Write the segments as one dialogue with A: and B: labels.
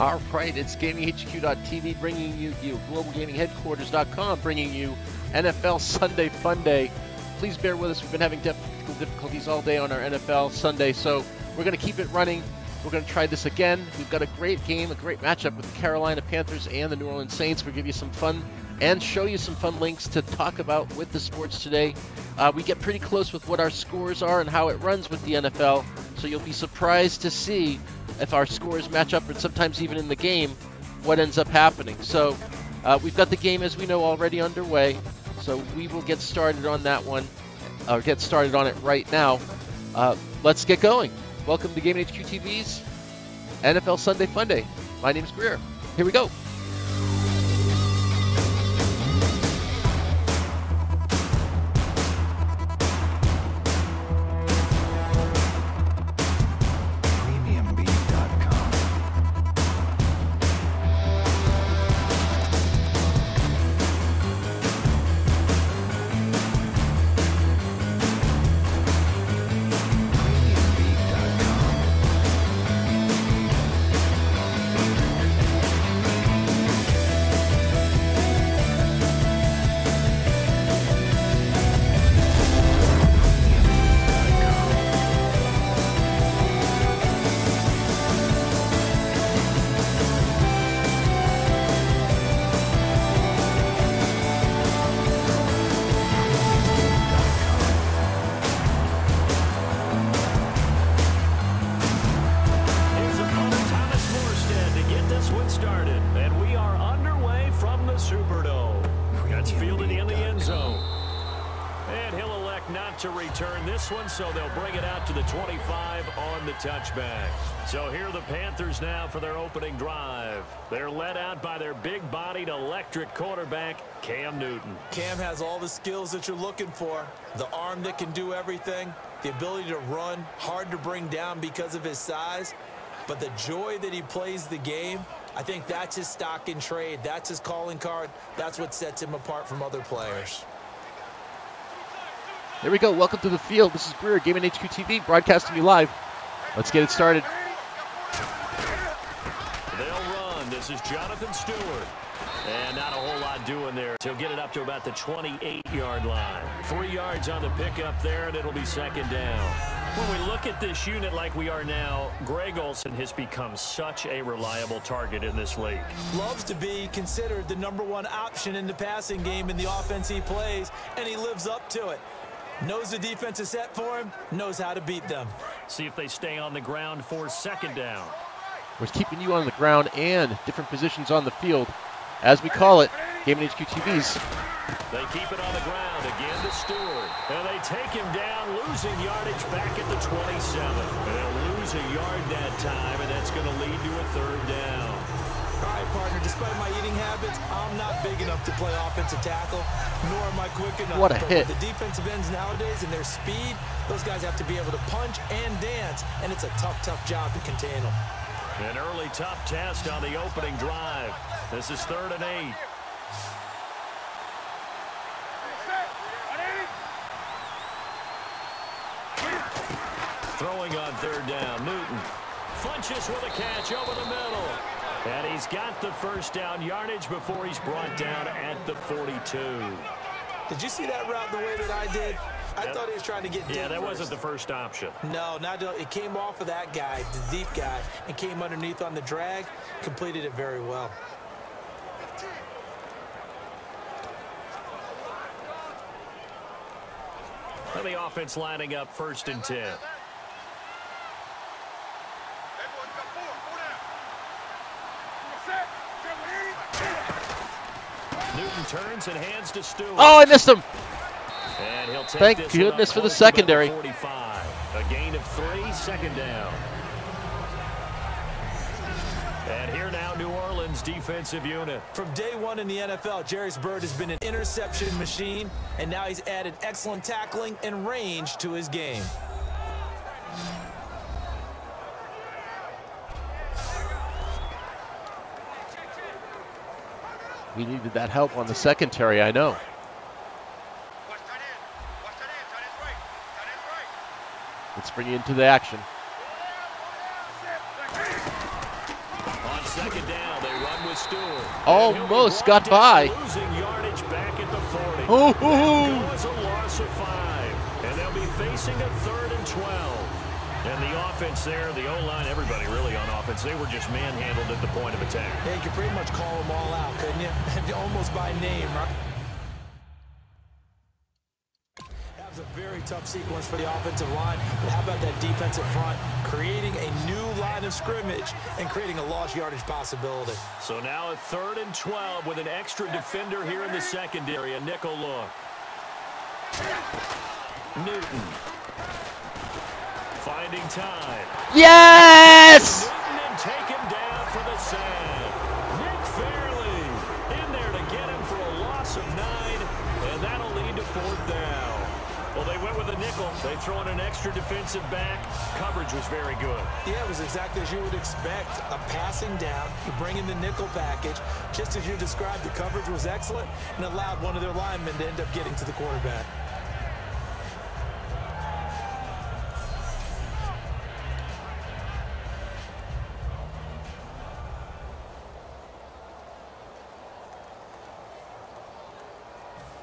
A: All right, it's GamingHQ.tv bringing you GlobalGamingHeadquarters.com bringing you NFL Sunday Fun Day. Please bear with us. We've been having technical difficulties all day on our NFL Sunday, so we're going to keep it running. We're going to try this again. We've got a great game, a great matchup with the Carolina Panthers and the New Orleans Saints. We'll give you some fun and show you some fun links to talk about with the sports today. We get pretty close with what our scores are and how it runs with the NFL, so you'll be surprised to see if our scores match up, and sometimes even in the game, what ends up happening. So we've got the game, as we know, already underway, so we will get started on that one, or get started on it right now. Let's get going. Welcome to Gaming HQ TV's NFL Sunday Fun Day. My name's Greer. Here we go.
B: To return this one, so they'll bring it out to the 25 on the touchback. So here are the Panthers now for their opening drive. They're led out by their big-bodied electric quarterback, Cam Newton.
C: Cam has all the skills that you're looking for. The arm that can do everything, the ability to run, hard to bring down because of his size, but the joy that he plays the game, I think that's his stock in trade. That's his calling card. That's what sets him apart from other players.
A: There we go. Welcome to the field. This is Greer, Gaming HQ TV, broadcasting you live. Let's get it started.
B: They'll run. This is Jonathan Stewart. And not a whole lot doing there. He'll get it up to about the 28-yard line. 3 yards on the pickup there, and it'll be second down. When we look at this unit like we are now, Greg Olsen has become such a reliable target in this league.
C: Loves to be considered the #1 option in the passing game in the offense he plays, and he lives up to it. Knows the defense is set for him, knows how to beat them.
B: See if they stay on the ground for second down.
A: We're keeping you on the ground and different positions on the field, as we call it, Gaming HQ TV's.
B: They keep it on the ground again to Stewart. And they take him down, losing yardage back at the 27. And they'll lose a yard that time, and that's going to lead to a third down.
C: All right, partner, despite my eating habits, I'm not big enough to play offensive tackle, nor am I quick enough.
A: What a hit.
C: The defensive ends nowadays and their speed, those guys have to be able to punch and dance, and it's a tough, tough job to contain them.
B: An early tough test on the opening drive. This is 3rd and 8. Throwing on 3rd down, Newton. Funches with a catch over the middle. And he's got the first down yardage before he's brought down at the 42.
C: Did you see that route the way that I did? I thought he was trying to get deep.
B: Yeah, that wasn't the first option.
C: No, it came off of that guy, the deep guy, and came underneath on the drag. Completed it very well.
B: And the offense lining up 1st and 10. Newton turns and hands to Stewart.
A: Oh, I missed him.
B: And he'll take
A: Thank goodness for the secondary.
B: 45. A gain of 3, second down. And here now, New Orleans defensive unit.
C: From day one in the NFL, Jerry's Bird has been an interception machine, and now he's added excellent tackling and range to his game.
A: We needed that help on the secondary, I know. Let's bring you into the action.
B: On second down. They run with Stewart.
A: Almost got by.
B: Losing yardage back at the 40.
A: Oh,
B: That goes a loss of 5. And they'll be facing a 3rd and 12. And the offense there, the O-line, everybody really on offense, they were just manhandled at the point of attack.
C: Yeah, you could pretty much call them all out, couldn't you? Almost by name, right? That was a very tough sequence for the offensive line. But how about that defensive front creating a new line of scrimmage and creating a lost yardage possibility?
B: So now a 3rd and 12 with an extra defender here in the secondary, a nickel look. Newton. Finding time.
A: Yes!
B: Newton and take him down for the sack. Nick Fairley in there to get him for a loss of 9, and that'll lead to 4th down. Well, they went with a nickel. They throw in an extra defensive back. Coverage was very good.
C: Yeah, it was exactly as you would expect. A passing down. You bring in the nickel package. Just as you described, the coverage was excellent and allowed one of their linemen to end up getting to the quarterback.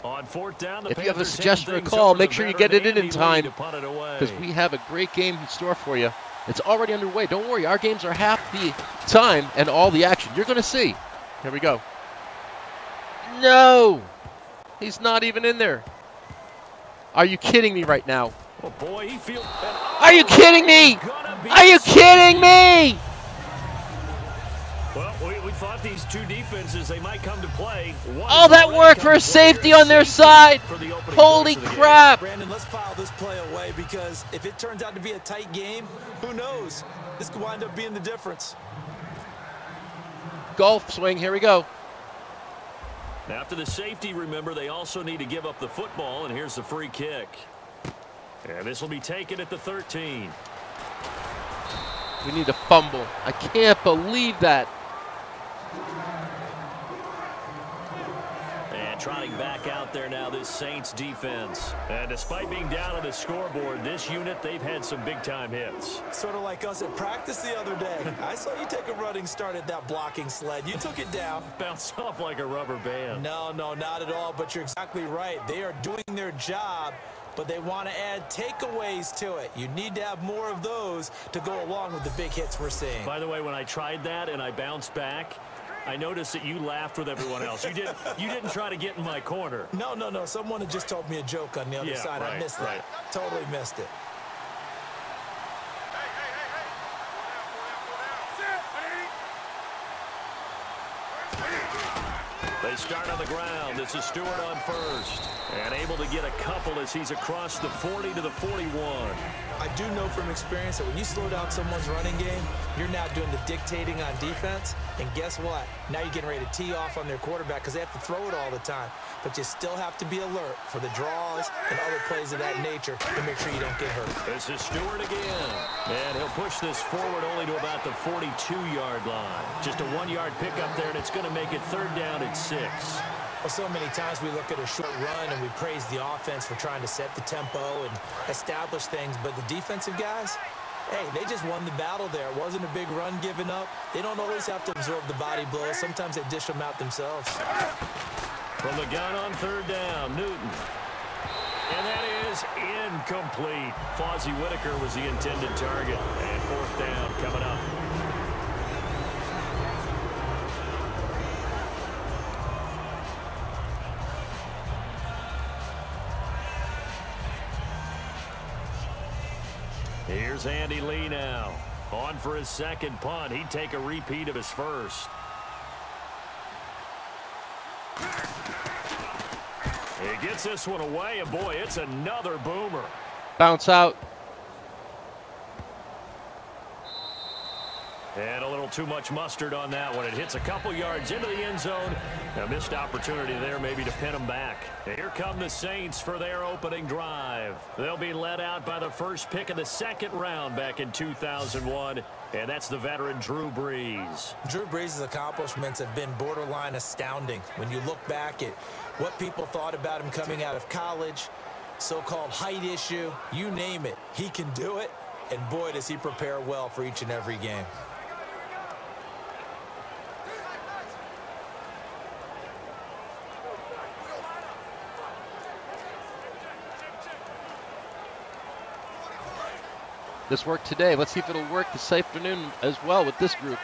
B: On 4th down,
A: if you have a suggestion or call, make sure you get it in time, because we have a great game in store for you. It's already underway. Don't worry, our games are half the time and all the action. You're going to see. Here we go. No! He's not even in there. Are you kidding me right now?
B: Oh boy, he feels.
A: Are you kidding me? Are you kidding me?
B: Well, we thought these two defenses, they might come to play.
A: All that work for a safety on their side. Holy crap.
C: Brandon, let's file this play away, because if it turns out to be a tight game, who knows? This could wind up being the difference.
A: Golf swing, here we go.
B: After the safety, remember, they also need to give up the football, and here's the free kick. And this will be taken at the 13.
A: We need a fumble. I can't believe that.
B: And trotting back out there now, this Saints defense. And despite being down on the scoreboard, this unit, they've had some big-time hits.
C: Sort of like us at practice the other day. I saw you take a running start at that blocking sled. You took it down.
B: Bounced off like a rubber band.
C: No, not at all, but you're exactly right. They are doing their job, but they want to add takeaways to it. You need to have more of those to go along with the big hits we're seeing.
B: By the way, when I tried that and I bounced back, I noticed that you laughed with everyone else. You didn't try to get in my corner.
C: No. Someone had just told me a joke on the other side.
B: Right,
C: I missed that. Totally missed it.
B: They start on the ground. This is Stewart on first. And able to get a couple as he's across the 40 to the 41.
C: I do know from experience that when you slow down someone's running game, you're now doing the dictating on defense. And guess what? Now you're getting ready to tee off on their quarterback because they have to throw it all the time. But you still have to be alert for the draws and other plays of that nature to make sure you don't get hurt.
B: This is Stewart again. And he'll push this forward only to about the 42-yard line. Just a 1-yard pickup there, and it's going to make it 3rd down at 6.
C: Well, so many times we look at a short run and we praise the offense for trying to set the tempo and establish things, but the defensive guys, hey, they just won the battle there. It wasn't a big run given up. They don't always have to absorb the body blows. Sometimes they dish them out themselves.
B: From the gun on 3rd down, Newton. And that is incomplete. Fozzie Whitaker was the intended target. And 4th down coming up. Here's Andy Lee now. On for his 2nd punt. He'd take a repeat of his first. He gets this one away, and boy, it's another boomer.
A: Bounce out.
B: And a little too much mustard on that one. It hits a couple yards into the end zone. A missed opportunity there maybe to pin them back. Here come the Saints for their opening drive. They'll be led out by the first pick of the 2nd round back in 2001. And that's the veteran Drew Brees.
C: Drew Brees' accomplishments have been borderline astounding. When you look back at what people thought about him coming out of college, so-called height issue, you name it, he can do it. And boy, does he prepare well for each and every game.
A: This worked today. Let's see if it'll work this afternoon as well with this group.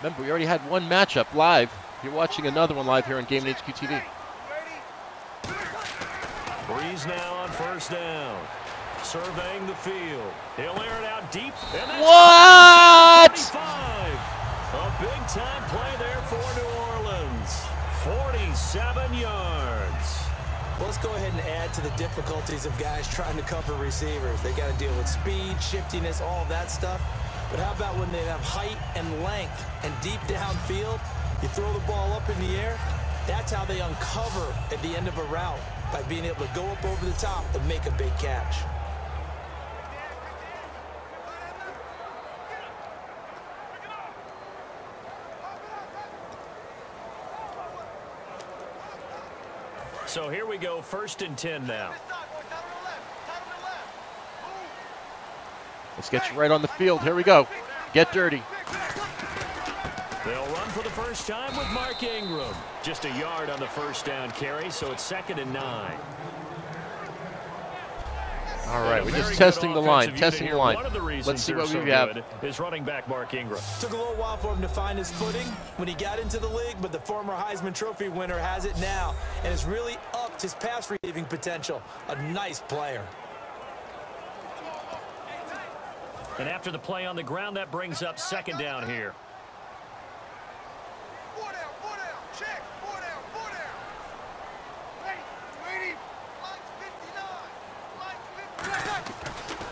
A: Remember, we already had one matchup live. You're watching another one live here on Game HQ TV.
B: Breeze now on first down. Surveying the field. He'll air it out deep. And
A: what?
B: 45. A big-time play there for New Orleans. 47 yards.
C: Well, let's go ahead and add to the difficulties of guys trying to cover receivers. They got to deal with speed, shiftiness, all of that stuff. But how about when they have height and length and deep downfield? You throw the ball up in the air. That's how they uncover at the end of a route, by being able to go up over the top and make a big catch.
B: So here we go, 1st and 10 now.
A: Let's get you right on the field. Here we go. Get dirty.
B: They'll run for the first time with Mark Ingram. Just a yard on the first down carry, so it's 2nd and 9.
A: All right, we're just testing the line, testing the line. Let's see what we have.
B: Is running back Mark Ingram.
C: Took a little while for him to find his footing when he got into the league, but the former Heisman Trophy winner has it now, and has really upped his pass receiving potential. A nice player.
B: And after the play on the ground, that brings up 2nd down here.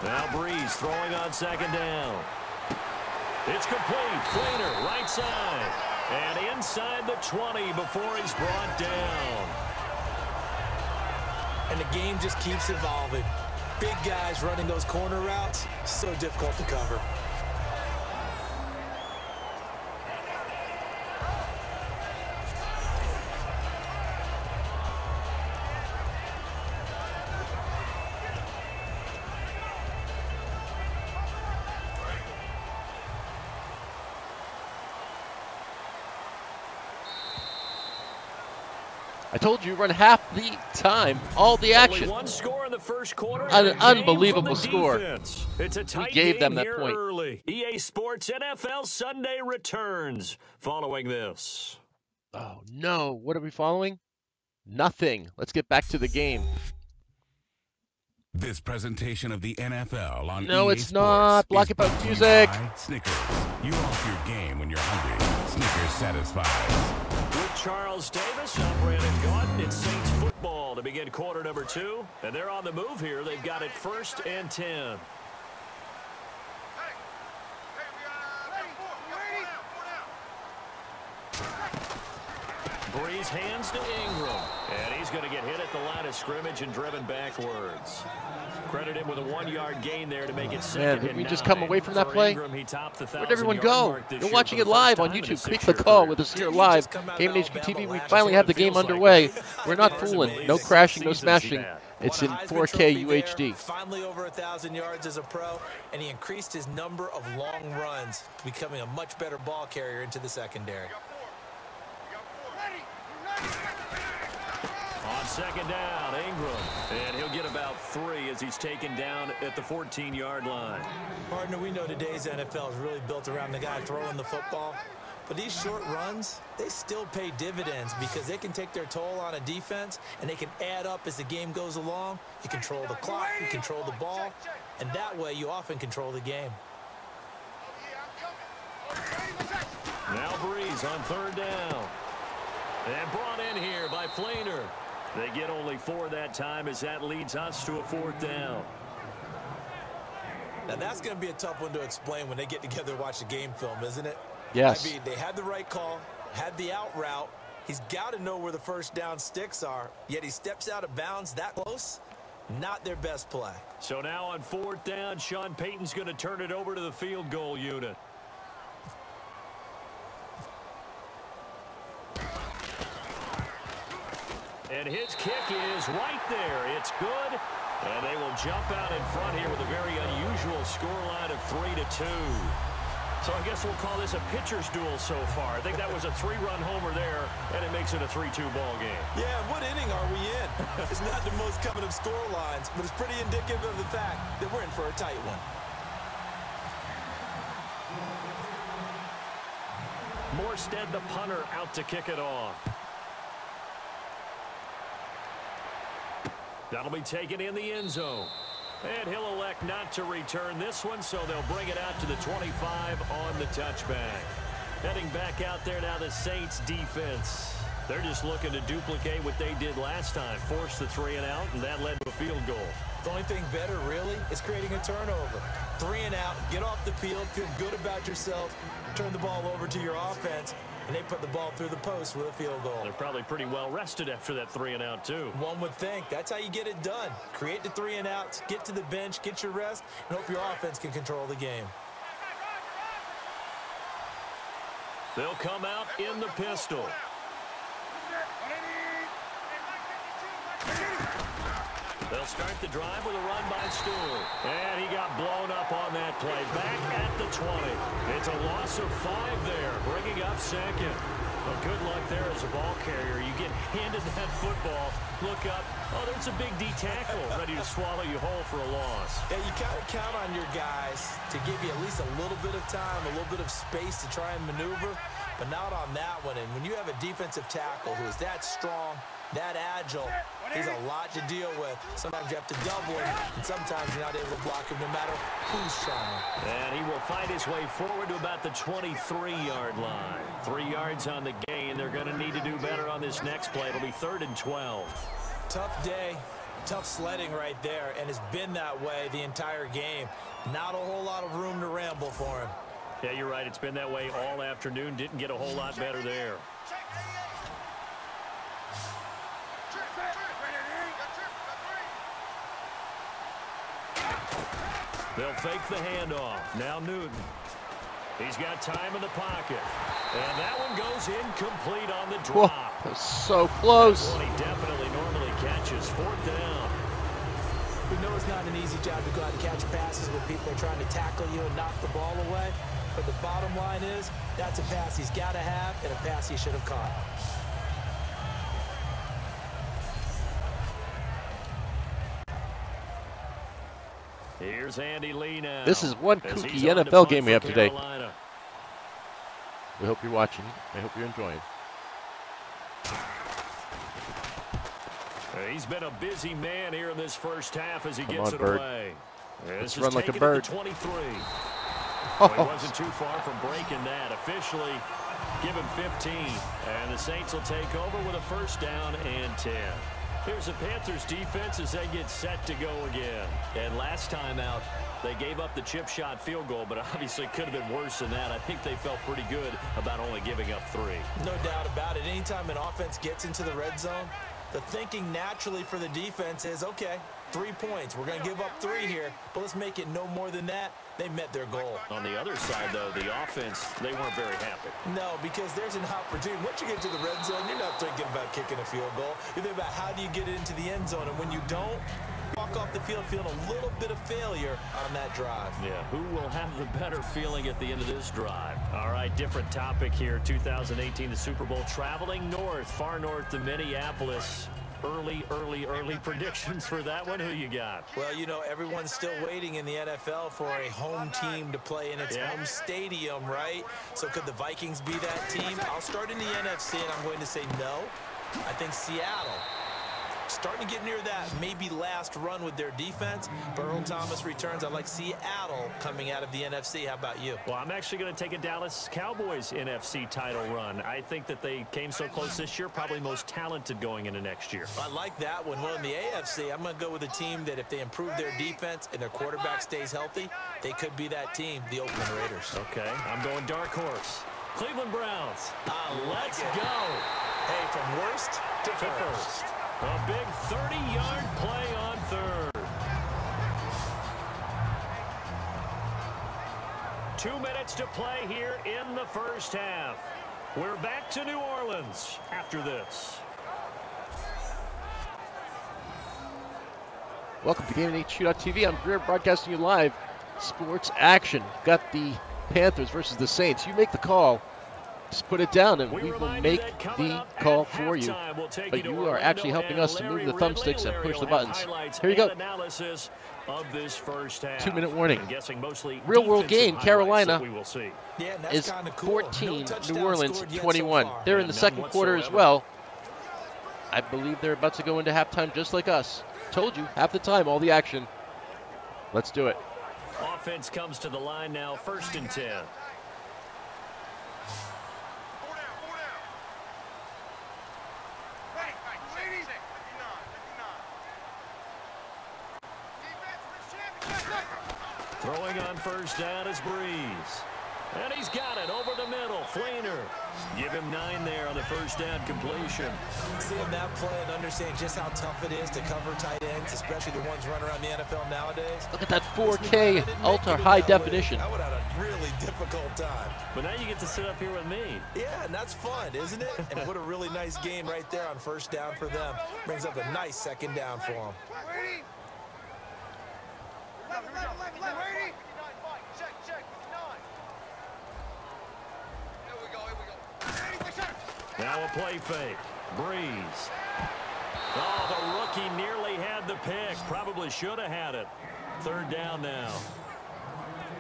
B: Now Breeze throwing on 2nd down. It's complete. Flainer, right side. And inside the 20 before he's brought down.
C: And the game just keeps evolving. Big guys running those corner routes, so difficult to cover.
A: I told you, run half the time, all the action.
B: Only one score in the first quarter.
A: An unbelievable score.
B: It's a tight
A: gave them
B: game
A: that point.
B: Early. EA Sports NFL Sunday returns following this.
A: Oh, no. What are we following? Nothing. Let's get back to the game.
D: This presentation of the NFL on
A: No,
D: EA
A: it's not. Block it by music.
D: Snickers. You off your game when you're hungry. Snickers satisfies.
B: With Charles Davis, I'm Brandon Gaudin. It's Saints football to begin quarter number 2. And they're on the move here. They've got it 1st and 10. Breeze hands to Ingram. And he's going to get hit at the line of scrimmage and driven backwards. Credit him with a 1-yard gain there to make it 2nd and 9.
A: Did we just come away from that play?
B: Ingram, he topped the
A: Where'd everyone go? You're watching it live on YouTube. Click the call with us here live. Game HQ TV. We finally have the game underway. We're not fooling. No crashing, no smashing. It's in 4K UHD.
C: Finally over 1,000 yards as a pro, and he increased his number of long runs, becoming a much better ball carrier into the secondary.
B: On 2nd down, Ingram. And he'll get about 3 as he's taken down at the 14-yard line.
C: Partner, we know today's NFL is really built around the guy throwing the football. But these short runs, they still pay dividends because they can take their toll on a defense, and they can add up as the game goes along. You control the clock, you control the ball, and that way you often control the game.
B: Now Breeze on 3rd down. And brought in here by Flainer. They get only 4 that time as that leads us to a 4th down.
C: Now that's going to be a tough one to explain when they get together to watch the game film, isn't it?
A: Yes.
C: I mean, they had the right call, had the out route. He's got to know where the first down sticks are, yet he steps out of bounds that close. Not their best play.
B: So now on 4th down, Sean Payton's going to turn it over to the field goal unit. And his kick is right there. It's good. And they will jump out in front here with a very unusual scoreline of 3-2. So I guess we'll call this a pitcher's duel so far. I think that was a 3-run homer there, and it makes it a 3-2 ball game.
C: Yeah, what inning are we in? It's not the most common of score lines, but it's pretty indicative of the fact that we're in for a tight one.
B: Morstead, the punter, out to kick it off. That'll be taken in the end zone. And he'll elect not to return this one, so they'll bring it out to the 25 on the touchback. Heading back out there now, the Saints defense. They're just looking to duplicate what they did last time. Force the 3 and out, and that led to a field goal.
C: The only thing better, really, is creating a turnover. 3 and out, get off the field, feel good about yourself, turn the ball over to your offense, and they put the ball through the post with a field goal.
B: They're probably pretty well rested after that 3 and out, too.
C: One would think. That's how you get it done. Create the 3 and outs, get to the bench, get your rest, and hope your offense can control the game.
B: They'll come out in the pistol. They'll start the drive with a run by Stewart. And he got blown up on that play. Back at the 20. It's a loss of 5 there, bringing up second. But good luck there as a ball carrier. You get handed that football, look up, oh, there's a big D tackle ready to swallow you whole for a loss.
C: Yeah, you got to count on your guys to give you at least a little bit of time, a little bit of space to try and maneuver, but not on that one. And when you have a defensive tackle who is that strong, that agile, he's a lot to deal with. Sometimes you have to double him, and sometimes you're not able to block him no matter who's trying.
B: And he will find his way forward to about the 23-yard line. 3 yards on the gain. They're going to need to do better on this next play. It'll be 3rd and 12.
C: Tough day, tough sledding right there, and it's been that way the entire game. Not a whole lot of room to ramble for him.
B: Yeah, you're right. It's been that way all afternoon. Didn't get a whole lot better there. They'll fake the handoff. Now Newton. He's got time in the pocket. And that one goes incomplete on the drop.
A: Whoa, that's so close.
B: That's one he definitely normally catches. 4th down.
C: We know it's not an easy job to go out and catch passes when people are trying to tackle you and knock the ball away. But the bottom line is, that's a pass he's got to have and a pass he should have caught.
B: Here's Andy Lee now.
A: This is one kooky NFL game we have today. We hope you're watching. I hope you're enjoying.
B: He's been a busy man here in this first half as he gets it away.
A: Let's run like a bird.
B: 23. Well, he wasn't too far from breaking that. Officially, give him 15. And the Saints will take over with a 1st down and 10. Here's the Panthers defense as they get set to go again. And last time out, they gave up the chip shot field goal, but obviously could have been worse than that. I think they felt pretty good about only giving up 3.
C: No doubt about it. Anytime an offense gets into the red zone, the thinking naturally for the defense is, okay, 3 points. We're going to give up 3 here, but let's make it no more than that. They met their goal.
B: On the other side, though, the offense, they weren't very happy.
C: No, because there's an opportunity. Once you get to the red zone, you're not thinking about kicking a field goal. You're thinking about how do you get into the end zone. And when you don't, walk off the field feeling a little bit of failure on that drive.
B: Yeah, who will have the better feeling at the end of this drive? All right, different topic here. 2018, the Super Bowl, traveling north, far north to Minneapolis. Early predictions for that one. Who you got?
C: Well, you know, everyone's still waiting in the NFL for a home team to play in its home stadium, right? So could the Vikings be that team? I'll start in the NFC, and I'm going to say no. I think Seattle, starting to get near that maybe last run with their defense. Earl Thomas returns. I like Seattle coming out of the NFC. How about you?
B: Well, I'm actually going to take a Dallas Cowboys NFC title run. I think that they came so close this year, probably most talented going into next year.
C: I like that one. Well, in the AFC, I'm going to go with a team that if they improve their defense and their quarterback stays healthy, they could be that team, the Oakland Raiders.
B: Okay, I'm going dark horse. Cleveland Browns. Let's go.
C: Hey, from worst to first.
B: A big 30-yard play on 3rd. 2 minutes to play here in the first half. We're back to New Orleans after this.
A: Welcome to Gaming HQ.TV. I'm Greer broadcasting you live. Sports action. Got the Panthers versus the Saints. You make the call. Just put it down and we will make the call for you. But you are actually helping us to move the thumbsticks and push the buttons. Here you go. 2-minute warning. Real world game, Carolina is 14, New Orleans 21. They're in the second quarter as well. I believe they're about to go into halftime just like us. Told you, half the time, all the action. Let's do it.
B: Offense comes to the line now, 1st and 10. Throwing on 1st down is Breeze. And he's got it over the middle. Fleener. Give him 9 there on the 1st down completion.
C: Seeing that play and understand just how tough it is to cover tight ends, especially the ones running around the NFL nowadays.
A: Look at that 4K ultra high definition.
C: I would have had a really difficult time.
B: But now you get to sit up here with me.
C: Yeah, and that's fun, isn't it? And what a really nice game right there on 1st down for them. Brings up a nice 2nd down for them.
B: Now a play fake. Breeze. Oh, the rookie nearly had the pick. Probably should have had it. 3rd down now.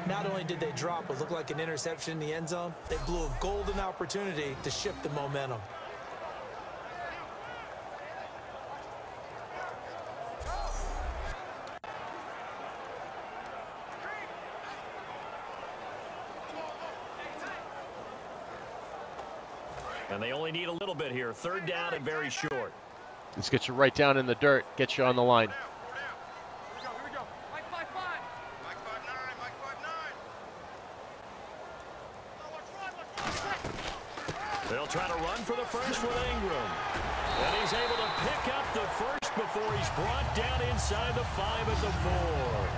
C: Not only did they drop what looked like an interception in the end zone, they blew a golden opportunity to shift the momentum.
B: And they only need a little bit here. 3rd down and very short.
A: Let's get you right down in the dirt. Get you on the line.
B: They'll try to run for the 1st with Ingram. And he's able to pick up the 1st before he's brought down inside the 5 at the 4.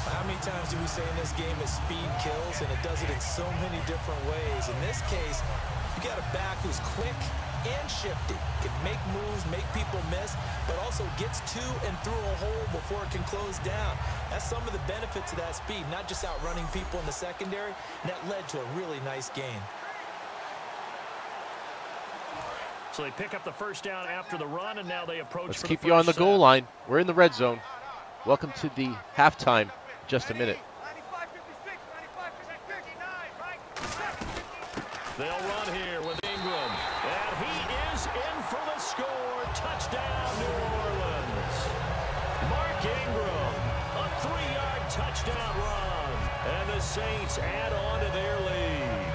C: How many times do we say in this game that speed kills, and it does it in so many different ways? In this case, you got a back who's quick and shifty, can make moves, make people miss, but also gets to and through a hole before it can close down. That's some of the benefits of that speed, not just outrunning people in the secondary, and that led to a really nice gain.
B: So they pick up the 1st down after the run, and now they approach.
A: Let's keep you on the goal line. We're in the red zone. Welcome to the halftime. Just a minute.
B: They'll run here with Ingram. And he is in for the score. Touchdown, New Orleans. Mark Ingram, a 3-yard touchdown run. And the Saints add on to their lead.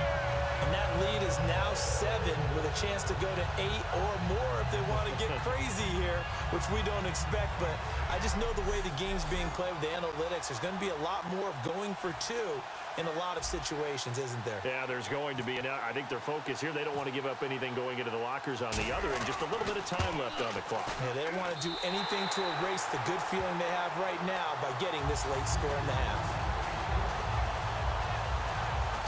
C: And that lead is now 7 with a chance to go to 8 or more if they want to get crazy here, which we don't expect. But I just know the way the game's being played with the analytics, there's going to be a lot more of going for 2 in a lot of situations, isn't there?
B: Yeah, there's going to be. And I think their focus here, they don't want to give up anything going into the lockers on the other, and just a little bit of time left on the clock.
C: Yeah, they don't want to do anything to erase the good feeling they have right now by getting this late score in the half.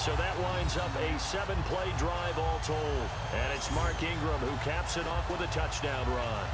B: So that winds up a 7-play drive all told. And it's Mark Ingram who caps it off with a touchdown run.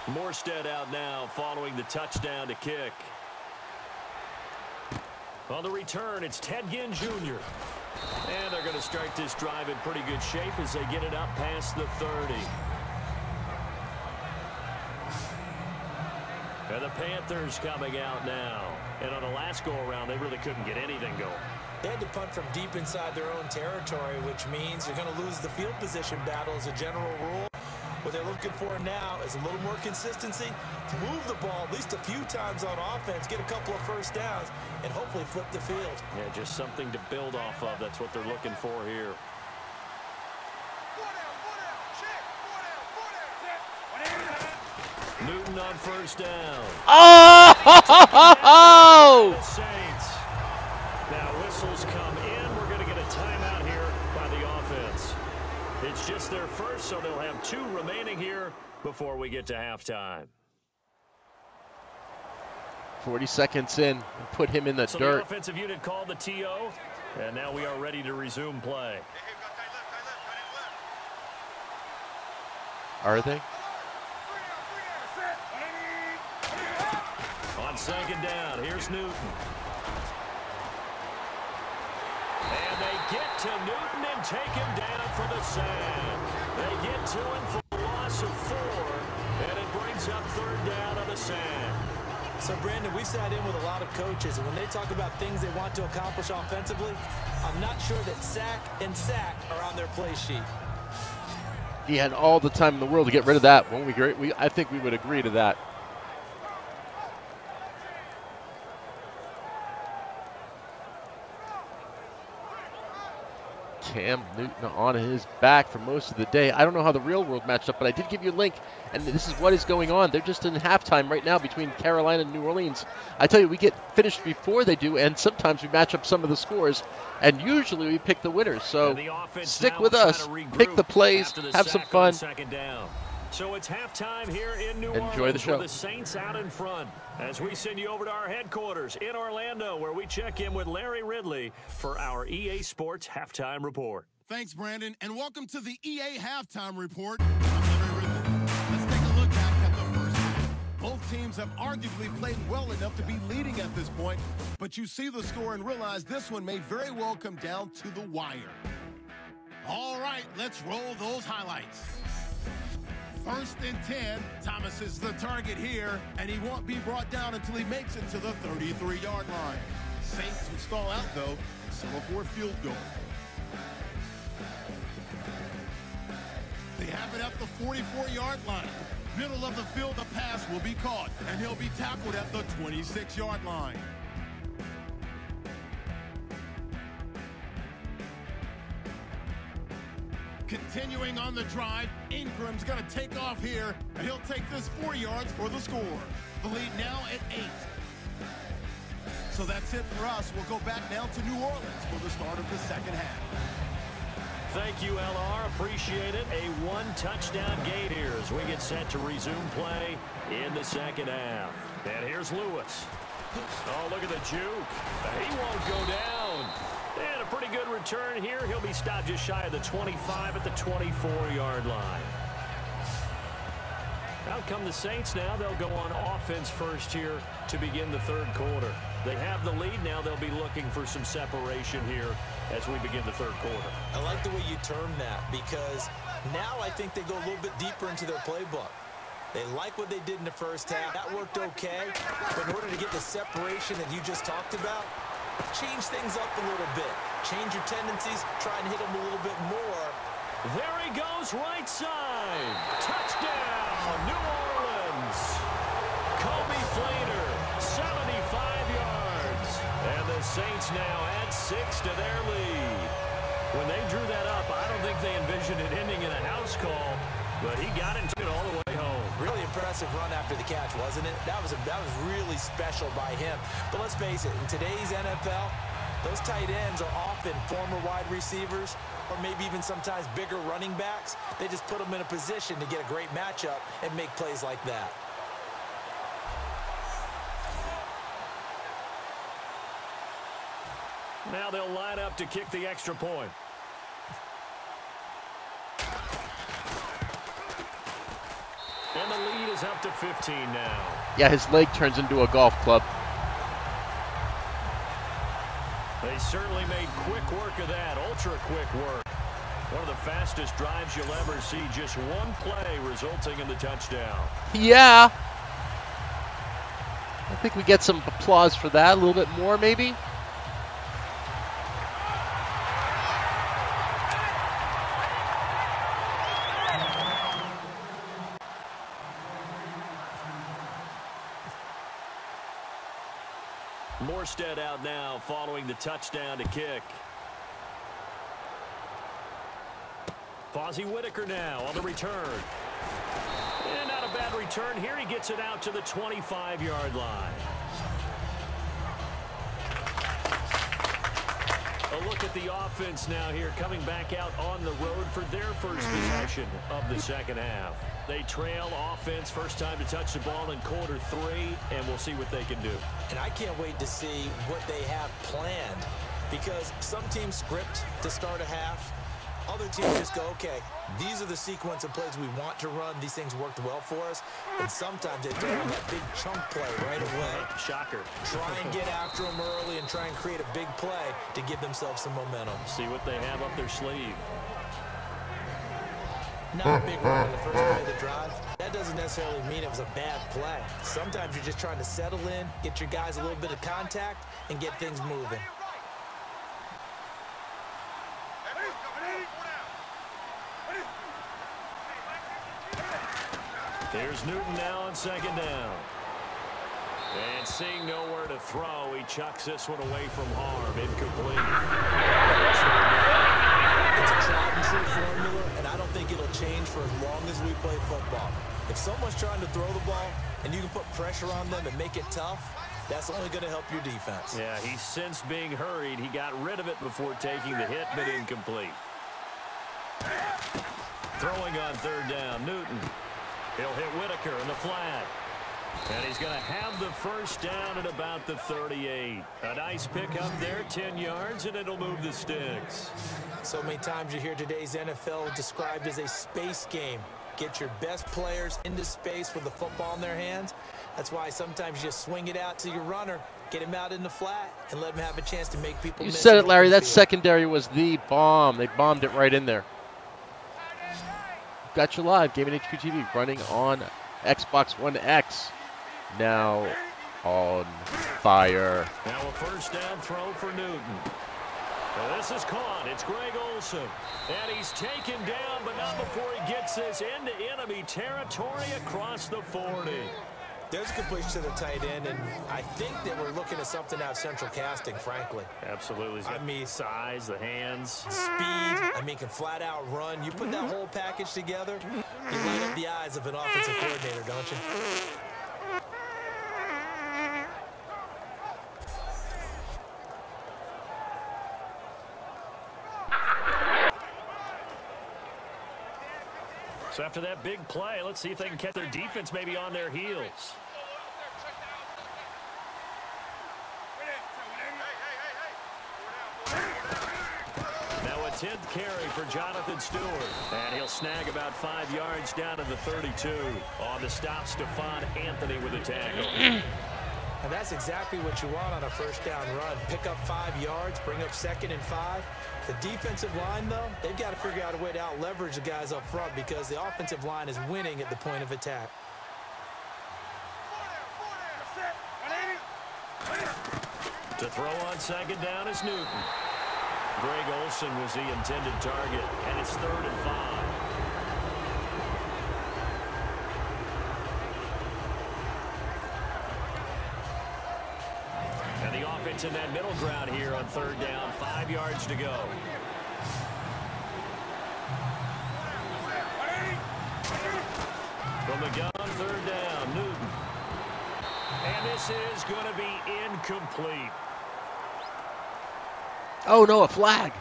B: Morstead out now following the touchdown to kick. On the return, it's Ted Ginn Jr. And they're going to start this drive in pretty good shape as they get it up past the 30. And the Panthers coming out now. And on the last go-around, they really couldn't get anything going.
C: They had to punt from deep inside their own territory, which means you're going to lose the field position battle as a general rule. What they're looking for now is a little more consistency, to move the ball at least a few times on offense, get a couple of 1st downs, and hopefully flip the field.
B: Yeah, just something to build off of. That's what they're looking for here. Newton on first down.
A: Oh!
B: Saints. Now whistles come in. We're going to get a timeout here by the offense. It's just their first, so they'll have 2 remaining here before we get to halftime.
A: 40 seconds in, and put him in the
B: so
A: dirt.
B: The offensive unit called the TO, and now we are ready to resume play.
A: Are they?
B: On second down, here's Newton. And they get to Newton and take him down for the sack. They get to him for a loss of 4, and it brings up third down on the sack.
C: So, Brandon, we sat in with a lot of coaches, and when they talk about things they want to accomplish offensively, I'm not sure that sack and sack are on their play sheet.
A: He had all the time in the world to get rid of that. Won't we? I think we would agree to that. Cam Newton on his back for most of the day. I don't know how the real world matched up, but I did give you a link, and this is what is going on. They're just in halftime right now between Carolina and New Orleans. I tell you, we get finished before they do, and sometimes we match up some of the scores, and usually we pick the winners. So stick with us, pick the plays, have some fun.
B: So it's halftime here in New
A: Enjoy
B: Orleans
A: the show.
B: with the Saints out in front as we send you over to our headquarters in Orlando, where we check in with Larry Ridley for our EA Sports Halftime Report.
E: Thanks, Brandon, and welcome to the EA Halftime Report. I'm Larry Ridley. Let's take a look back at the first half. Both teams have arguably played well enough to be leading at this point, but you see the score and realize this one may very well come down to the wire. All right, let's roll those highlights. 1st and 10, Thomas is the target here, and he won't be brought down until he makes it to the 33-yard line. Saints will stall out, though, and settle for a field goal. They have it at the 44-yard line. Middle of the field, the pass will be caught, and he'll be tackled at the 26-yard line. Continuing on the drive, Ingram's going to take off here, and he'll take this 4 yards for the score. The lead now at 8. So that's it for us. We'll go back now to New Orleans for the start of the second half.
B: Thank you, LR. Appreciate it. A 1-touchdown game here as we get set to resume play in the second half. And here's Lewis. Oh, look at the juke. He won't go down. And a pretty good return here. He'll be stopped just shy of the 25 at the 24-yard line. Out come the Saints now. They'll go on offense first here to begin the third quarter. They have the lead now. They'll be looking for some separation here as we begin the third quarter.
C: I like the way you term that, because now I think they go a little bit deeper into their playbook. They like what they did in the first half. That worked okay. But in order to get the separation that you just talked about, change things up a little bit. Change your tendencies. Try and hit them a little bit more.
B: There he goes, right side. Touchdown, New Orleans. Kobe Flater, 75 yards. And the Saints now add 6 to their lead. When they drew that up, I don't think they envisioned it ending in a house call, but he got into it all the way home.
C: Really impressive run after the catch, wasn't it? That was really special by him. But let's face it, in today's NFL, those tight ends are often former wide receivers or maybe even sometimes bigger running backs. They just put them in a position to get a great matchup and make plays like that.
B: Now they'll line up to kick the extra point. And the lead is up to 15 now.
A: Yeah, his leg turns into a golf club.
B: They certainly made quick work of that, ultra-quick work. One of the fastest drives you'll ever see, just one play resulting in the touchdown.
A: Yeah. I think we get some applause for that, a little bit more maybe.
B: Morstead out now following the touchdown to kick. Fozzie Whitaker now on the return. And out of bad return here. He gets it out to the 25-yard line. A look at the offense now here, coming back out on the road for their first possession of the second half. They trail offense, first time to touch the ball in quarter 3, and we'll see what they can do.
C: And I can't wait to see what they have planned, because some teams script to start a half. Other teams just go, okay, these are the sequence of plays we want to run. These things worked well for us. And sometimes they throw in that big chunk play right away.
B: Shocker.
C: Try and get after them early and try and create a big play to give themselves some momentum.
B: See what they have up their sleeve.
C: Not a big run on the first play of the drive. That doesn't necessarily mean it was a bad play. Sometimes you're just trying to settle in, get your guys a little bit of contact, and get things moving.
B: Here's Newton now on second down. And seeing nowhere to throw, he chucks this one away from harm. Incomplete.
C: It's a tried and true formula, and I don't think it'll change for as long as we play football. If someone's trying to throw the ball and you can put pressure on them and make it tough, that's only going to help your defense.
B: Yeah, he's since being hurried. He got rid of it before taking the hit, but incomplete. Throwing on third down, Newton. He'll hit Whitaker in the flat. And he's going to have the first down at about the 38. A nice pickup there, 10 yards, and it'll move the sticks.
C: So many times you hear today's NFL described as a space game. Get your best players into space with the football in their hands. That's why sometimes you just swing it out to your runner, get him out in the flat, and let him have a chance to make people miss.
A: You said it, Larry. That secondary was the bomb. They bombed it right in there. Got you live, Gaming HQ TV, running on XB1X. Now on fire.
B: Now a first down throw for Newton. Now this is caught. It's Greg Olsen. And he's taken down, but not before he gets this into enemy territory across the 40.
C: There's a completion to the tight end, and I think that we're looking at something out of central casting, frankly.
B: Absolutely. I mean, size, the hands.
C: Speed. I mean, can flat out run. You put that whole package together, you light up the eyes of an offensive coordinator, don't you?
B: So after that big play, let's see if they can catch their defense maybe on their heels. Now a 10th carry for Jonathan Stewart. And he'll snag about 5 yards down to the 32. On the stop, Stephon Anthony with a tackle.
C: And that's exactly what you want on a first down run. Pick up 5 yards, bring up 2nd and 5. The defensive line, though, they've got to figure out a way to out-leverage the guys up front because the offensive line is winning at the point of attack.
B: To throw on second down is Newton. Greg Olsen was the intended target, and it's 3rd and 5. And the offense in that middle ground here on 3rd down, 5 yards to go. From the gun, 3rd down, Newton. And this is going to be incomplete.
A: Oh, no, a flag.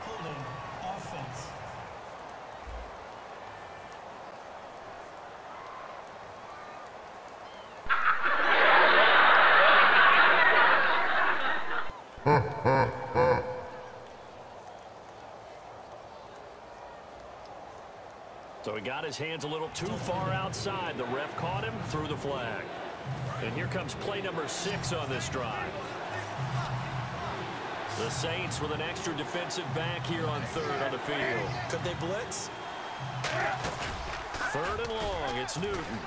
C: Holding offense.
B: So he got his hands a little too far outside. The ref caught him, threw the flag. And here comes play number 6 on this drive. The Saints with an extra defensive back here on 3rd on the field.
C: Could they blitz?
B: 3rd and long, it's Newton.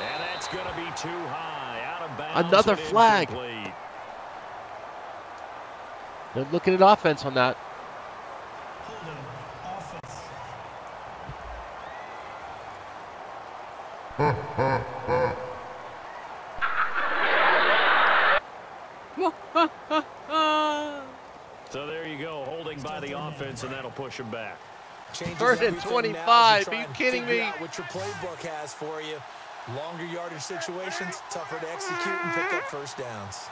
B: And that's going to be too high, out of bounds.
A: Another flag.
B: Incomplete.
A: They're looking at offense on that.
C: Holding offense.
B: So there you go, holding by the offense, and that'll push him back.
C: Changes
A: 3rd and
C: everything
A: 25.
C: now as
A: Are you
C: try
A: kidding
C: and figure
A: me?
C: out what your playbook has for you. Longer yardage situations, tougher to execute and pick up first downs.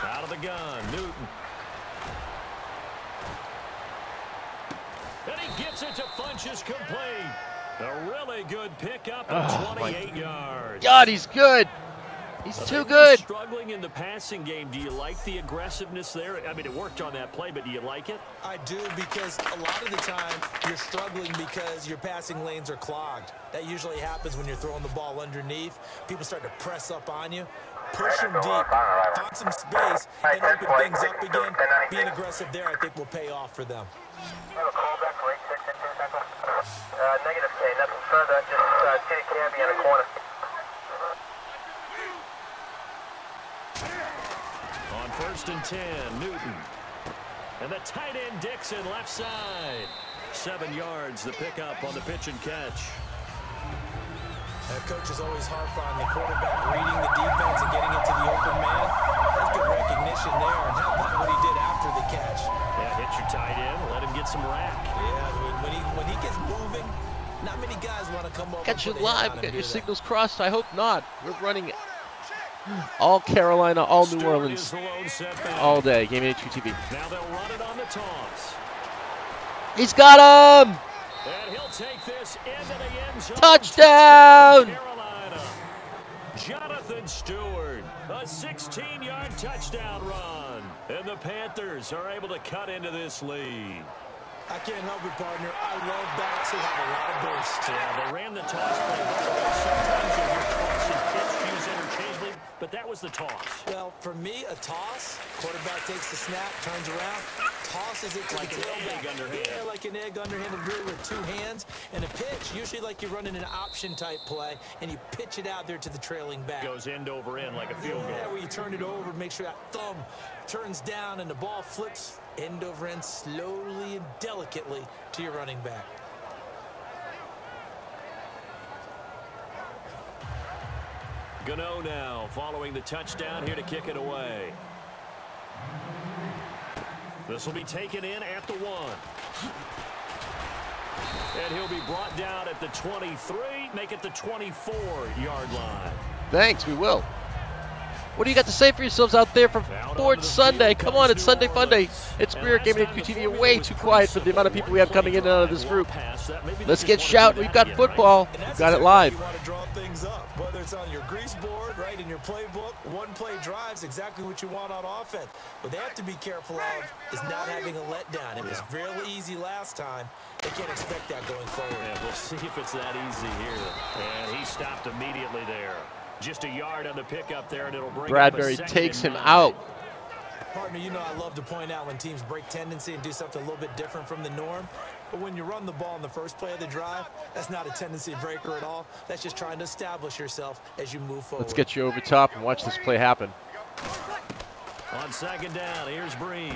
B: Out of the gun, Newton. And he gets it to Funchess complete. A really good pickup of 28 yards.
A: God, he's good. He's too good.
B: Struggling in the passing game. Do you like the aggressiveness there? I mean, it worked on that play, but do you like it?
C: I do, because a lot of the time you're struggling because your passing lanes are clogged. That usually happens when you're throwing the ball underneath. People start to press up on you. Push them deep, find some space, and open things up again. Being aggressive there, I think, will pay off for them.
F: Negative K, nothing further, just take care, be in the corner.
B: On 1st and 10, Newton. And the tight end Dixon left side. 7 yards, the pickup on the pitch and catch.
C: Coach is always harp on the quarterback reading the defense and getting it to the open man. That's good recognition there, and how about what he did after the catch?
B: Yeah, hit your tight end, let him get some rack.
C: Yeah, when he gets moving, not many guys want to come over.
A: Catch you live. Got your signals crossed. I hope not. We're running all Carolina, all New Orleans, all day. Gaming HQ TV.
B: Now they'll run it on the toss.
A: He's got him.
B: And he'll take this into the end zone.
A: Touchdown!
B: Carolina. Jonathan Stewart, a 16-yard touchdown run. And the Panthers are able to cut into this lead.
C: I can't help it, partner. I love backs who have a lot of burst.
B: Yeah, they ran the toss play. Sometimes you hear toss and pitch used interchangeably, but that was the toss.
C: Well, for me, a toss, quarterback takes the snap, turns around, tosses it to
B: like
C: the
B: an
C: tailback.
B: egg underhand.
C: Yeah, like an egg underhanded really with 2 hands. And a pitch, usually like you're running an option type play, and you pitch it out there to the trailing back.
B: Goes end over end like a field goal.
C: Yeah, where you turn it over, make sure that thumb turns down and the ball flips end over end slowly and delicately to your running back.
B: Gano now following the touchdown here to kick it away. This will be taken in at the 1. And he'll be brought down at the 23, make it the 24-yard line.
A: Thanks, we will. What do you got to say for yourselves out there for Sports Sunday? Come on, it's Sunday Fun Day. It's Spirit Gaming HQ TV. Way too quiet for the amount of people we have coming in and out of this group. Let's get shouting. We've got football. We've got it live.
C: You want to draw things up, whether it's on your grease board, right, in your playbook. One-play drives exactly what you want on offense. What they have to be careful of is not having a letdown. It was real easy last time. They can't expect that going forward.
B: Yeah, we'll see if it's that easy here. And he stopped immediately there. Just a yard on the pickup there, and it'll bring
A: Bradbury takes him out.
C: Partner, you know I love to point out when teams break tendency and do something a little bit different from the norm. But when you run the ball in the first play of the drive, that's not a tendency breaker at all. That's just trying to establish yourself as you move forward.
A: Let's get you over top and watch this play happen.
B: On 2nd down, here's Breeze.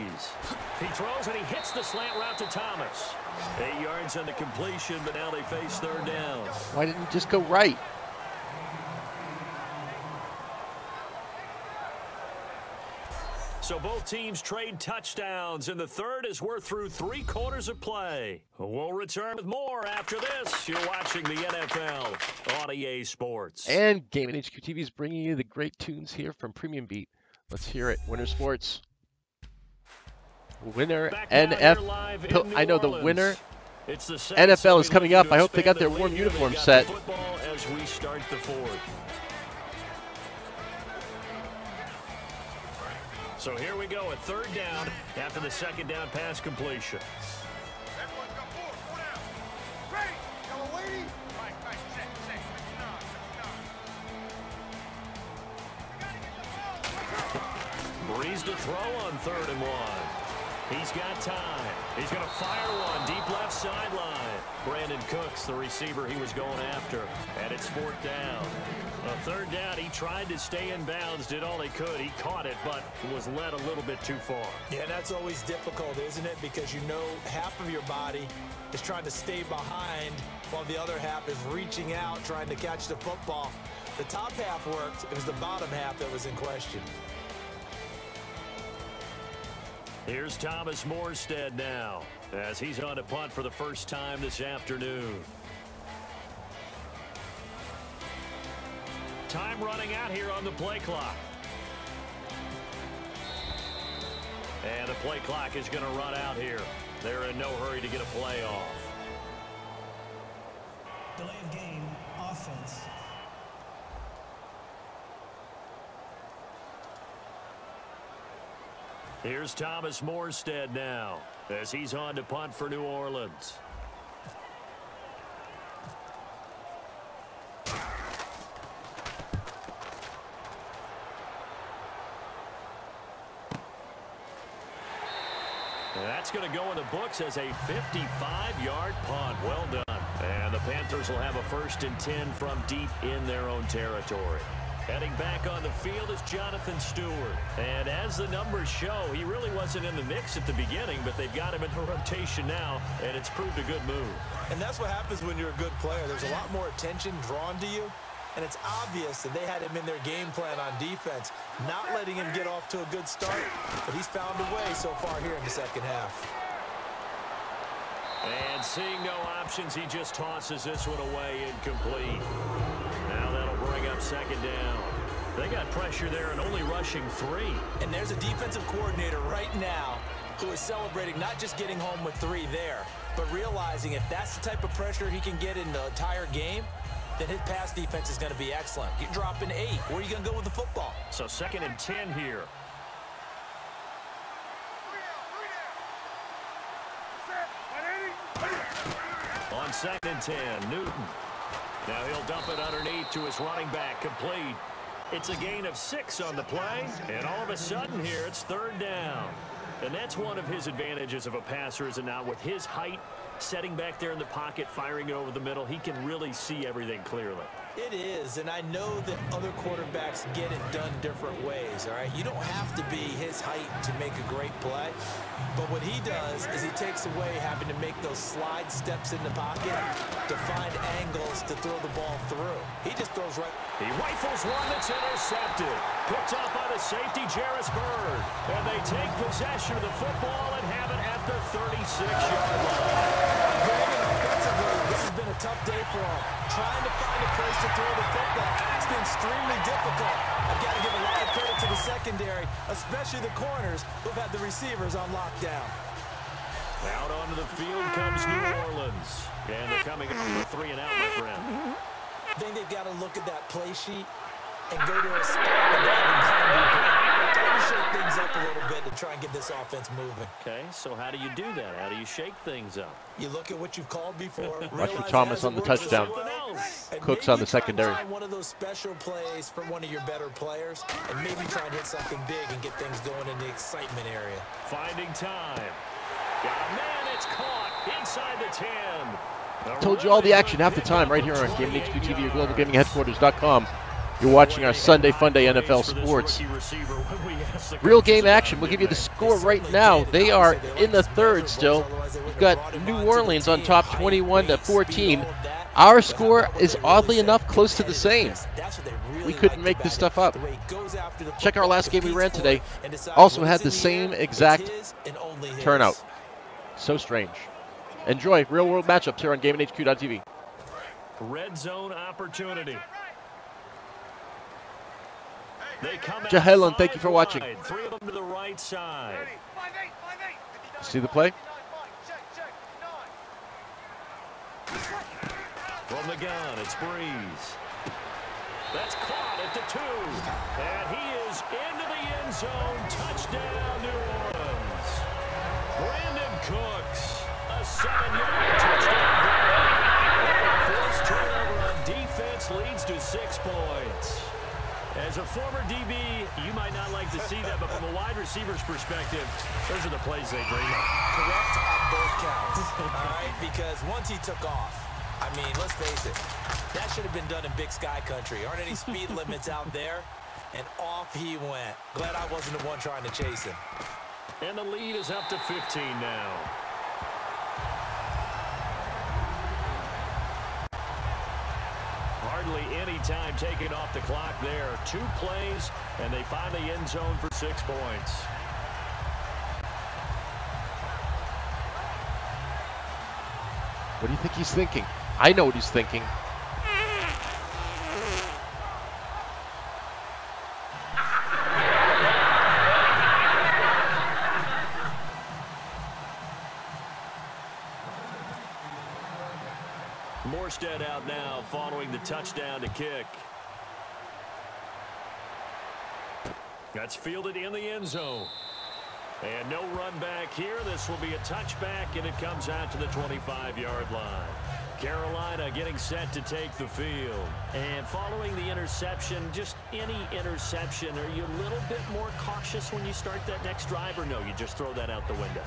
B: He throws and he hits the slant route to Thomas. 8 yards on the completion, but now they face 3rd down.
A: Why didn't he just go right?
B: So both teams trade touchdowns in the 3rd as we're through 3 quarters of play. We'll return with more after this. You're watching the NFL on EA Sports.
A: And Gaming HQ TV is bringing you the great tunes here from Premium Beat. Let's hear it. Winner Sports. Winner NFL. I know the winner NFL is coming up. I hope they got their warm uniform set.
B: As we start the 4th. So here we go, a 3rd down after the 2nd down pass completion. Breeze to throw on 3rd and 1. He's got time. He's going to fire one deep left sideline. Brandon Cooks, the receiver he was going after. And it's 4th down. A 3rd down, he tried to stay in bounds, did all he could. He caught it, but was led a little bit too far.
C: Yeah, that's always difficult, isn't it? Because you know half of your body is trying to stay behind while the other half is reaching out, trying to catch the football. The top half worked. It was the bottom half that was in question.
B: Here's Thomas Morstead now. as he's on to punt for the first time this afternoon. Time running out here on the play clock. And the play clock is going to run out here. They're in no hurry to get a play off.
G: Delay of game, offense.
B: Here's Thomas Morstead now as he's on to punt for New Orleans. That's going to go in the books as a 55-yard punt. Well done. And the Panthers will have a 1st and 10 from deep in their own territory. Heading back on the field is Jonathan Stewart. And as the numbers show, he really wasn't in the mix at the beginning, but they've got him in the rotation now, and it's proved a good move.
C: And that's what happens when you're a good player. There's a lot more attention drawn to you, and it's obvious that they had him in their game plan on defense, not letting him get off to a good start, but he's found a way so far here in the second half.
B: And seeing no options, he just tosses this one away incomplete. Now that'll bring up 2nd down. They got pressure there and only rushing 3.
C: And there's a defensive coordinator right now who is celebrating not just getting home with 3 there, but realizing if that's the type of pressure he can get in the entire game, then his pass defense is going to be excellent. You're dropping 8. Where are you going to go with the football?
B: So 2nd and 10 here. On 2nd and 10, Newton. Now he'll dump it underneath to his running back, complete. It's a gain of 6 on the play, and all of a sudden here it's 3rd down. And that's one of his advantages of a passer, is it not? With his height, setting back there in the pocket, firing it over the middle, he can really see everything clearly.
C: It is, and I know that other quarterbacks get it done different ways, all right? You don't have to be his height to make a great play, but what he does is he takes away having to make those slide steps in the pocket to find angles to throw the ball through. He just throws right.
B: He rifles one that's intercepted. Picked up by the safety, Jarvis Bird. And they take possession of the football and have it at the 36-yard line.
C: This has been a tough day for him. Trying to find a place to throw the football. It's been extremely difficult. I've got to give a lot of credit to the secondary, especially the corners who've had the receivers on lockdown.
B: Out onto the field comes New Orleans. And they're coming up for 3 and out, my friend.
C: I think they've got to look at that play sheet and go to a spot and try to shake things up a little bit to try and get this offense moving.
B: Okay, so how do you do that? How do you shake things up?
C: You look at what you've called before.
A: Watch for Thomas on the touchdown. Cooks on the secondary.
C: One of those special plays from one of your better players, and maybe try and hit something big and get things going in the excitement area.
B: Finding time. Got a man, it's caught inside the 10.
A: Told you all the action half the time right here on Gaming HQ TV, your global gaming headquarters.com. You're watching our Sunday Funday NFL Sports. Real game action. We'll give you the score right now. They are in the 3rd still. We've got New Orleans on top 21-14. Our score is oddly enough close to the same. We couldn't make this stuff up. Check our last game we ran today. Also had the same exact turnout. So strange. Enjoy real world matchups here on GamingHQ.tv.
B: Red zone opportunity.
A: Jahelan, thank you for watching.
B: 3 of them to the right side.
A: See the play?
B: From the gun, it's Breeze. That's caught at the 2. And he is into the end zone. Touchdown, New Orleans. Brandon Cooks, a 7-yard touchdown. Forced turnover on defense leads to 6 points. As a former DB, you might not like to see that, but from a wide receiver's perspective, those are the plays they dream of.
C: Correct on both counts, all right? Because once he took off, I mean, let's face it, that should have been done in Big Sky Country. Aren't any speed limits out there? And off he went. Glad I wasn't the one trying to chase him.
B: And the lead is up to 15 now. Hardly any time taken off the clock there. 2 plays, and they find the end zone for 6 points.
A: What do you think he's thinking? I know what he's thinking.
B: Morstead out now following the touchdown to kick. That's fielded in the end zone. And no run back here. This will be a touchback, and it comes out to the 25-yard line. Carolina getting set to take the field. And following the interception, just any interception, are you a little bit more cautious when you start that next drive, or no, you just throw that out the window?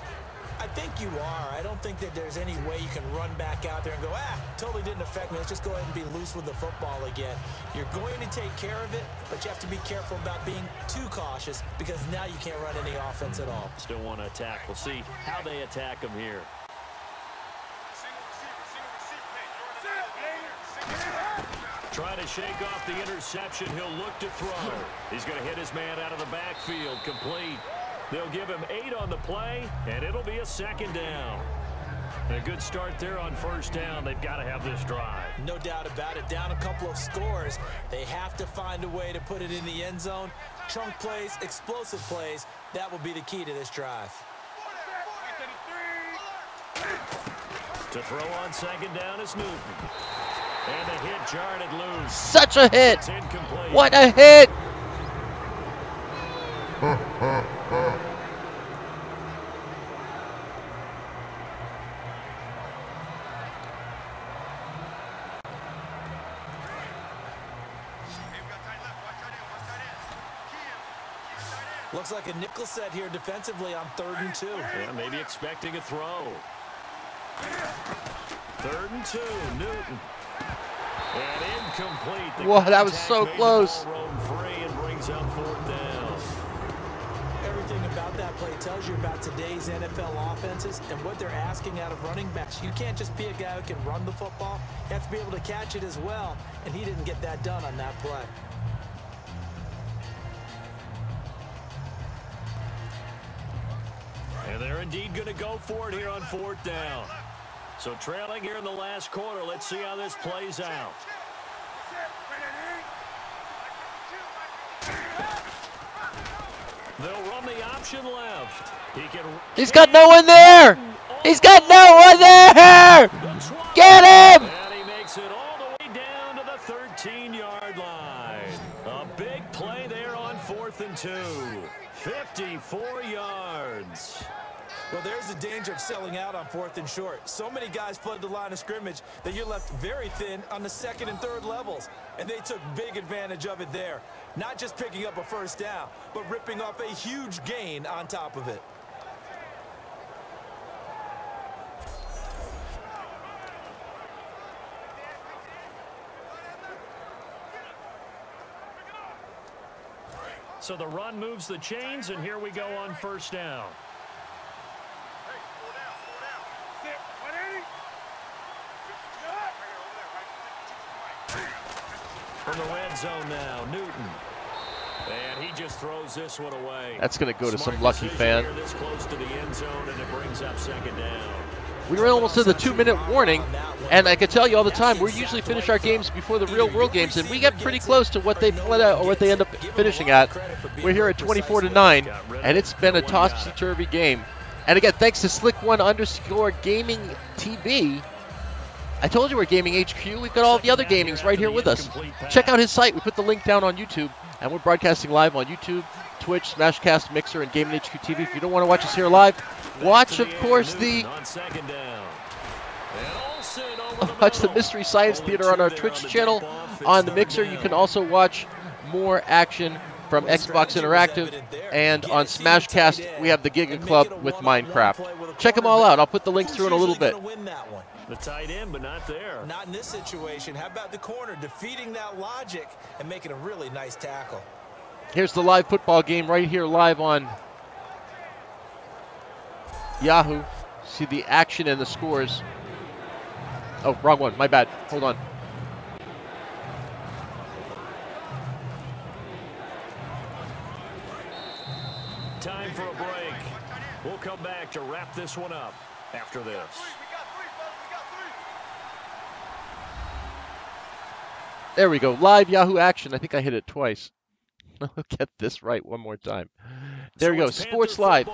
C: I think you are. I don't think that there's any way you can run back out there and go, totally didn't affect me. Let's just go ahead and be loose with the football again. You're going to take care of it, but you have to be careful about being too cautious because now you can't run any offense at all.
B: Still want to attack. We'll see how they attack him here. Trying to shake off the interception. He'll look to throw. He's going to hit his man out of the backfield. Complete. They'll give him 8 on the play, and it'll be a second down. A good start there on first down. They've got to have this drive.
C: No doubt about it. Down a couple of scores. They have to find a way to put it in the end zone. Chunk plays, explosive plays. That will be the key to this drive.
B: To throw on second down is Newton. And the hit jarred it loose.
A: Such a hit.
B: It's incomplete.
A: What a hit.
C: Looks like a nickel set here defensively on 3rd and 2.
B: Yeah, maybe expecting a throw. 3rd and 2, Newton. And incomplete.
A: Whoa, that was so close.
B: Free and brings up 4th down.
C: Everything about that play tells you about today's NFL offenses and what they're asking out of running backs. You can't just be a guy who can run the football. You have to be able to catch it as well, and he didn't get that done on that play.
B: And they're indeed going to go for it here on 4th down. So trailing here in the last quarter. Let's see how this plays out. They'll run the option left.
A: He's got no one there. He's got no one there. Get him.
B: And he makes it all the way down to the 13-yard line. A big play there on 4th and 2. 54 yards.
C: Well, there's the danger of selling out on 4th and short. So many guys flood the line of scrimmage that you're left very thin on the 2nd and 3rd levels. And they took big advantage of it there. Not just picking up a first down, but ripping off a huge gain on top of it.
B: So the run moves the chains, and here we go on first down. From the red zone now, Newton. And he just throws this one away.
A: That's going to go to some lucky fan.
B: This close to the end zone, and it brings up second down.
A: We were almost to the 2-minute warning, and I can tell you all the time, we usually finish our games before the real world games, and we get pretty close to what they play out or what they end up finishing at. We're here at 24-9, and it's been a topsy-turvy game. And again, thanks to Slick1_Gaming TV. I told you we're Gaming HQ. We've got all the other gamings right here with us. Check out his site. We put the link down on YouTube, and we're broadcasting live on YouTube, Twitch, Smashcast, Mixer, and Gaming HQ TV. If you don't want to watch us here live, watch, of course, the Mystery Science Theater on our Twitch channel. On the Mixer, you can also watch more action from Xbox Interactive, and on Smashcast, we have the Giga Club with Minecraft. Check them all out. I'll put the links through in a little bit.
B: The tight end, but not there.
C: Not in this situation. How about the corner defeating that logic and making a really nice tackle?
A: Here's the live football game right here live on Yahoo. See the action and the scores. Oh, wrong one. My bad. Hold on.
B: Time for a break. We'll come back to wrap this one up after this.
A: There we go. Live Yahoo action. I think I hit it twice. Get this right one more time. There we go. Sports Live.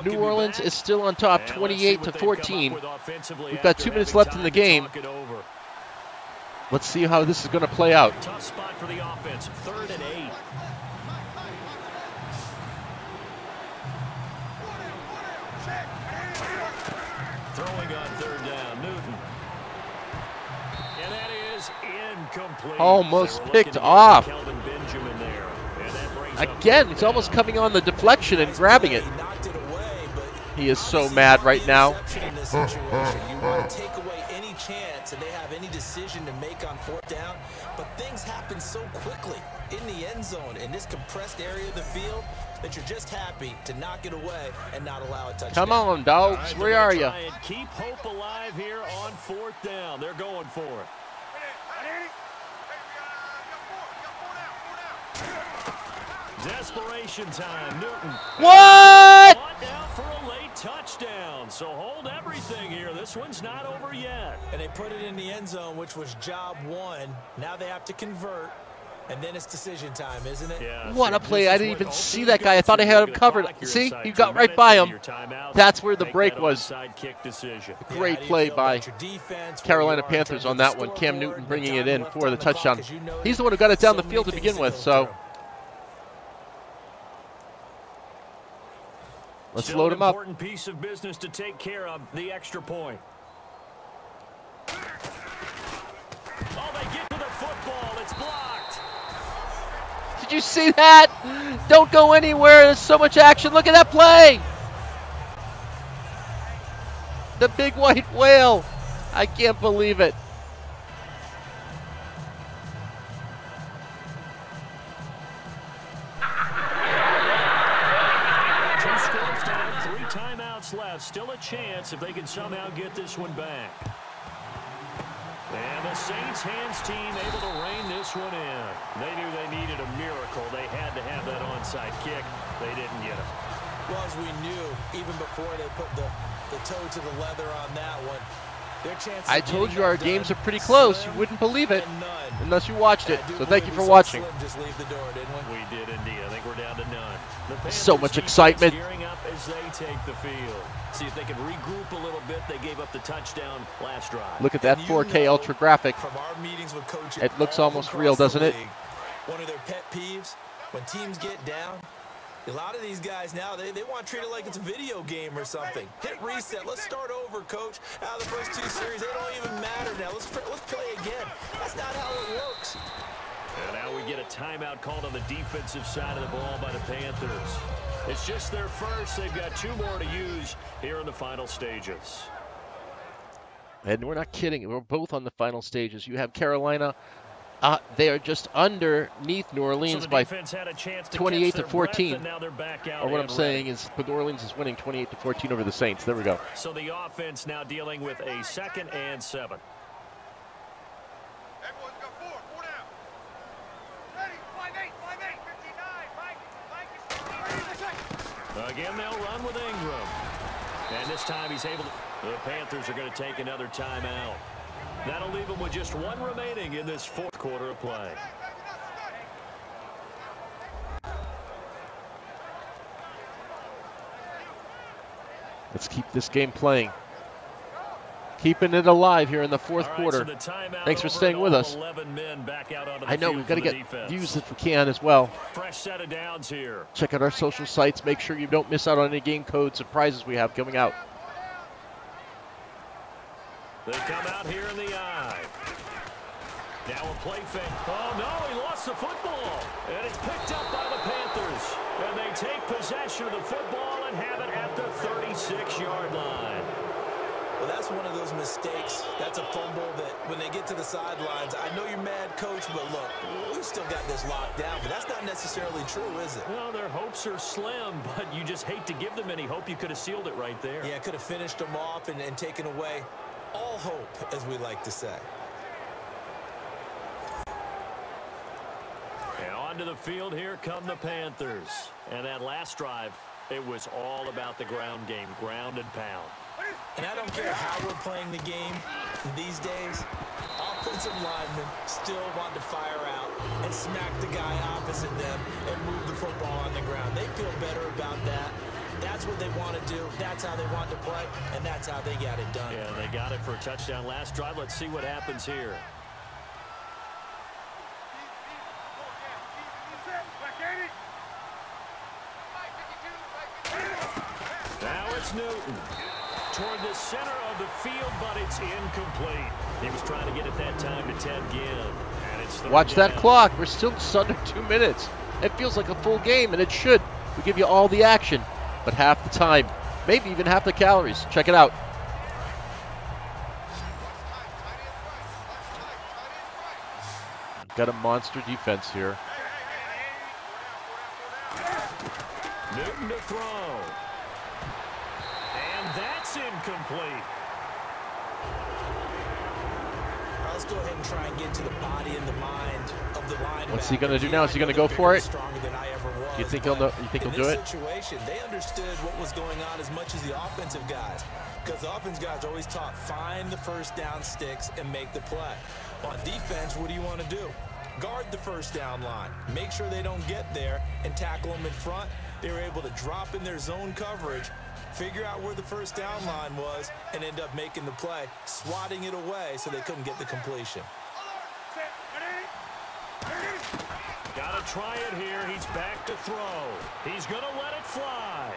A: New Orleans is still on top, 28-14. We've got 2 minutes left in the game. Let's see how this is going to play out.
B: Tough spot for the offense. 3rd and 8. Throwing on 3rd down, Newton. And that is incomplete.
A: Almost picked off. Again, it's almost coming on the deflection and grabbing it. He is so mad right now.
C: You want to take away any chance and they have any decision to make on 4th down, but things happen so quickly in the end zone in this compressed area of the field that you're just happy to knock it away and not allow a touchdown.
A: Come on, dogs.
B: Right,
A: where are you?
B: Keep hope alive here on 4th down. They're going for it. Desperation time, Newton.
A: What?
B: Down for a late touchdown. So hold everything here. This one's not over yet.
C: And they put it in the end zone, which was job 1. Now they have to convert. And then it's decision time, isn't it?
B: Yeah,
A: What a play. I didn't even see that guy. I thought I had him covered. See? He got right by him. That's where the break was. Great play by Carolina Panthers on that one. Cam Newton bringing it in for the touchdown. He's the one who got it down the field to begin with, so let's load him up.
B: Important piece of business to take care of, the extra point. Oh, they get to the football. It's blocked.
A: Did you see that? Don't go anywhere. There's so much action. Look at that play. The big white whale. I can't believe it.
B: Left, still a chance if they can somehow get this one back. And the Saints hands team able to rein this one in. They knew they needed a miracle. They had to have that onside kick. They didn't get it.
C: Well, as we knew, even before they put the toe to the leather on that one, their chances.
A: I told you our games are pretty close. You wouldn't believe it unless you watched it. So thank you for watching.
C: Just leave the door, didn't we?
B: We did indeed. I think we're down to none.
A: So much excitement.
B: Gearing up as they take the field. See if they can regroup a little bit. They gave up the touchdown last drive.
A: Look at that 4K ultra graphic.
C: From our meetings with coaches,
A: it looks almost real, doesn't it?
C: One of their pet peeves, when teams get down, a lot of these guys now, they want to treat it like it's a video game or something. Hit reset. Let's start over, coach. Out of the first 2 series, they don't even matter now. Let's play again. That's not how it works.
B: And now we get a timeout called on the defensive side of the ball by the Panthers. It's just their first. They've got 2 more to use here in the final stages.
A: And we're not kidding. We're both on the final stages. You have Carolina. They are just underneath New Orleans by 28-14. Or what I'm saying is New Orleans is winning 28-14 over the Saints. There we go.
B: So the offense now dealing with a 2nd and 7. Again, they'll run with Ingram. And this time he's able to. The Panthers are going to take another timeout. That'll leave them with just 1 remaining in this 4th quarter of play.
A: Let's keep this game playing. Keeping it alive here in the 4th quarter.
B: So
A: Thanks for staying with us. I know we've got to get views if we can as well.
B: Fresh set of downs here.
A: Check out our social sites. Make sure you don't miss out on any game codes and prizes we have coming out.
B: They come out here in the eye. Now a play fake. Oh, no, he lost the football. And it's picked up by the Panthers. And they take possession of the football and have it at the 36-yard line.
C: Well, that's one of those mistakes. That's a fumble that when they get to the sidelines, I know you're mad, coach, but look, we've still got this locked down. But that's not necessarily true, is it?
B: Well, their hopes are slim, but you just hate to give them any hope. You could have sealed it right there.
C: Yeah, could have finished them off and taken away all hope, as we like to say.
B: And onto the field, here come the Panthers. And that last drive, it was all about the ground game, ground and pound.
C: And I don't care how we're playing the game these days. I'll put offensive linemen still want to fire out and smack the guy opposite them and move the football on the ground. They feel better about that. That's what they want to do. That's how they want to play, and that's how they got it done.
B: Yeah, they got it for a touchdown last drive. Let's see what happens here. Now it's Newton toward the center of the field, but it's incomplete. He was trying to get it that time to Ted Ginn. And it's
A: Watch that clock. We're still just under 2 minutes. It feels like a full game, and it should. We give you all the action, but half the time, maybe even half the calories. Check it out. Got a monster defense here.
B: Newton to throw. And that's incomplete.
C: Let's go ahead and try and get to the body and the mind of the linebacker.
A: What's he going to do now? Is he going to go for it?
C: Do
A: you think he'll do it?
C: In this situation, they understood what was going on as much as the offensive guys. Because the offensive guys are always taught, find the first down sticks and make the play. On defense, what do you want to do? Guard the first down line. Make sure they don't get there and tackle them in front. They were able to drop in their zone coverage, figure out where the first down line was, and end up making the play, swatting it away so they couldn't get the completion.
B: Got to try it here. He's back to throw. He's going to let it fly.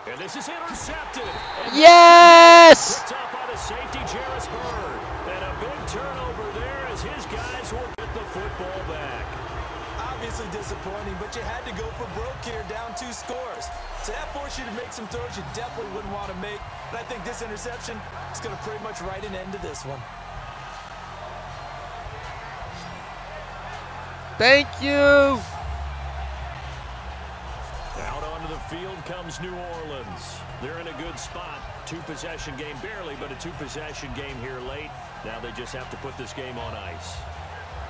B: And this is intercepted.
A: Yes!
B: Picked up by the safety, Jarris Bird. And a big turnover there as his guys will get the football back.
C: Obviously disappointing, but you had to go for broke here, down 2 scores. So that forced you to make some throws you definitely wouldn't want to make. And I think this interception is going to pretty much write an end to this one.
A: Thank you.
B: Out onto the field comes New Orleans. They're in a good spot. 2-possession game, barely, but a 2-possession game here late. Now they just have to put this game on ice.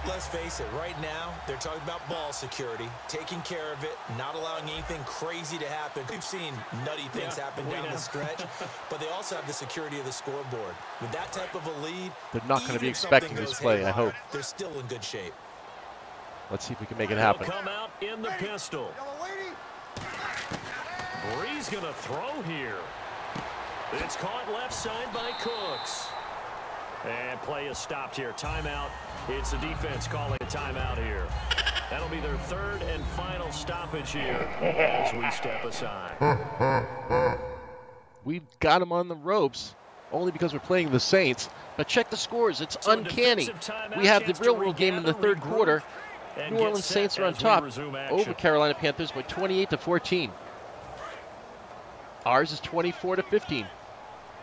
C: Let's face it, right now, they're talking about ball security, taking care of it, not allowing anything crazy to happen. We've seen nutty things happen down the stretch, but they also have the security of the scoreboard. With that type of a lead,
A: they're not going to be expecting this play, I hope.
C: They're still in good shape.
A: Let's see if we can make it happen.
B: They'll come out in the pistol. Bree's going to throw here. It's caught left side by Cooks. And play is stopped here. Timeout. It's the defense calling a timeout here. That'll be their third and final stoppage here as we step aside.
A: We've got them on the ropes only because we're playing the Saints. But check the scores. It's uncanny. We have the real-world game in the third quarter. New Orleans Saints are on top over Carolina Panthers by 28-14. Ours is 24-15.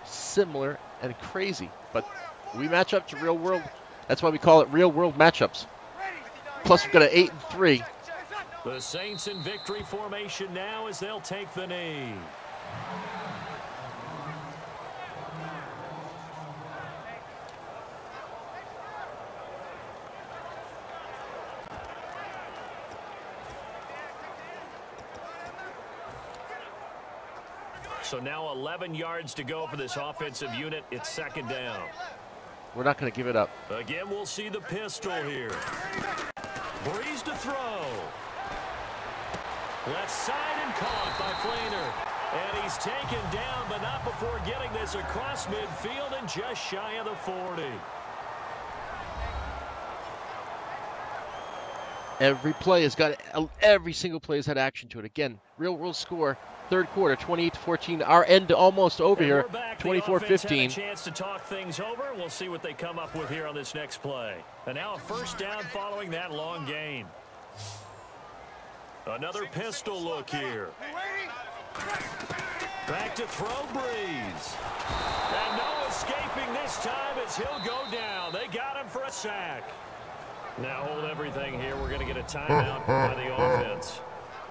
A: Similar and crazy, but we match up to real world. That's why we call it real world matchups. Plus, we've got an 8-3.
B: The Saints in victory formation now as they'll take the knee. So now 11 yards to go for this offensive unit. It's second down.
A: We're not going to give it up.
B: Again, we'll see the pistol here. Breeze to throw. Left side and caught by Flainer. And he's taken down, but not before getting this across midfield and just shy of the 40.
A: Every single play has had action to it. Again, real world score. Third quarter, 28-14. Our end almost over here, 24-15.
B: Chance to talk things over. We'll see what they come up with here on this next play. And now a first down following that long gain. Another pistol look here. Back to throw, Breeze. And no escaping this time as he'll go down. They got him for a sack. Now hold everything here. We're going to get a timeout by the offense.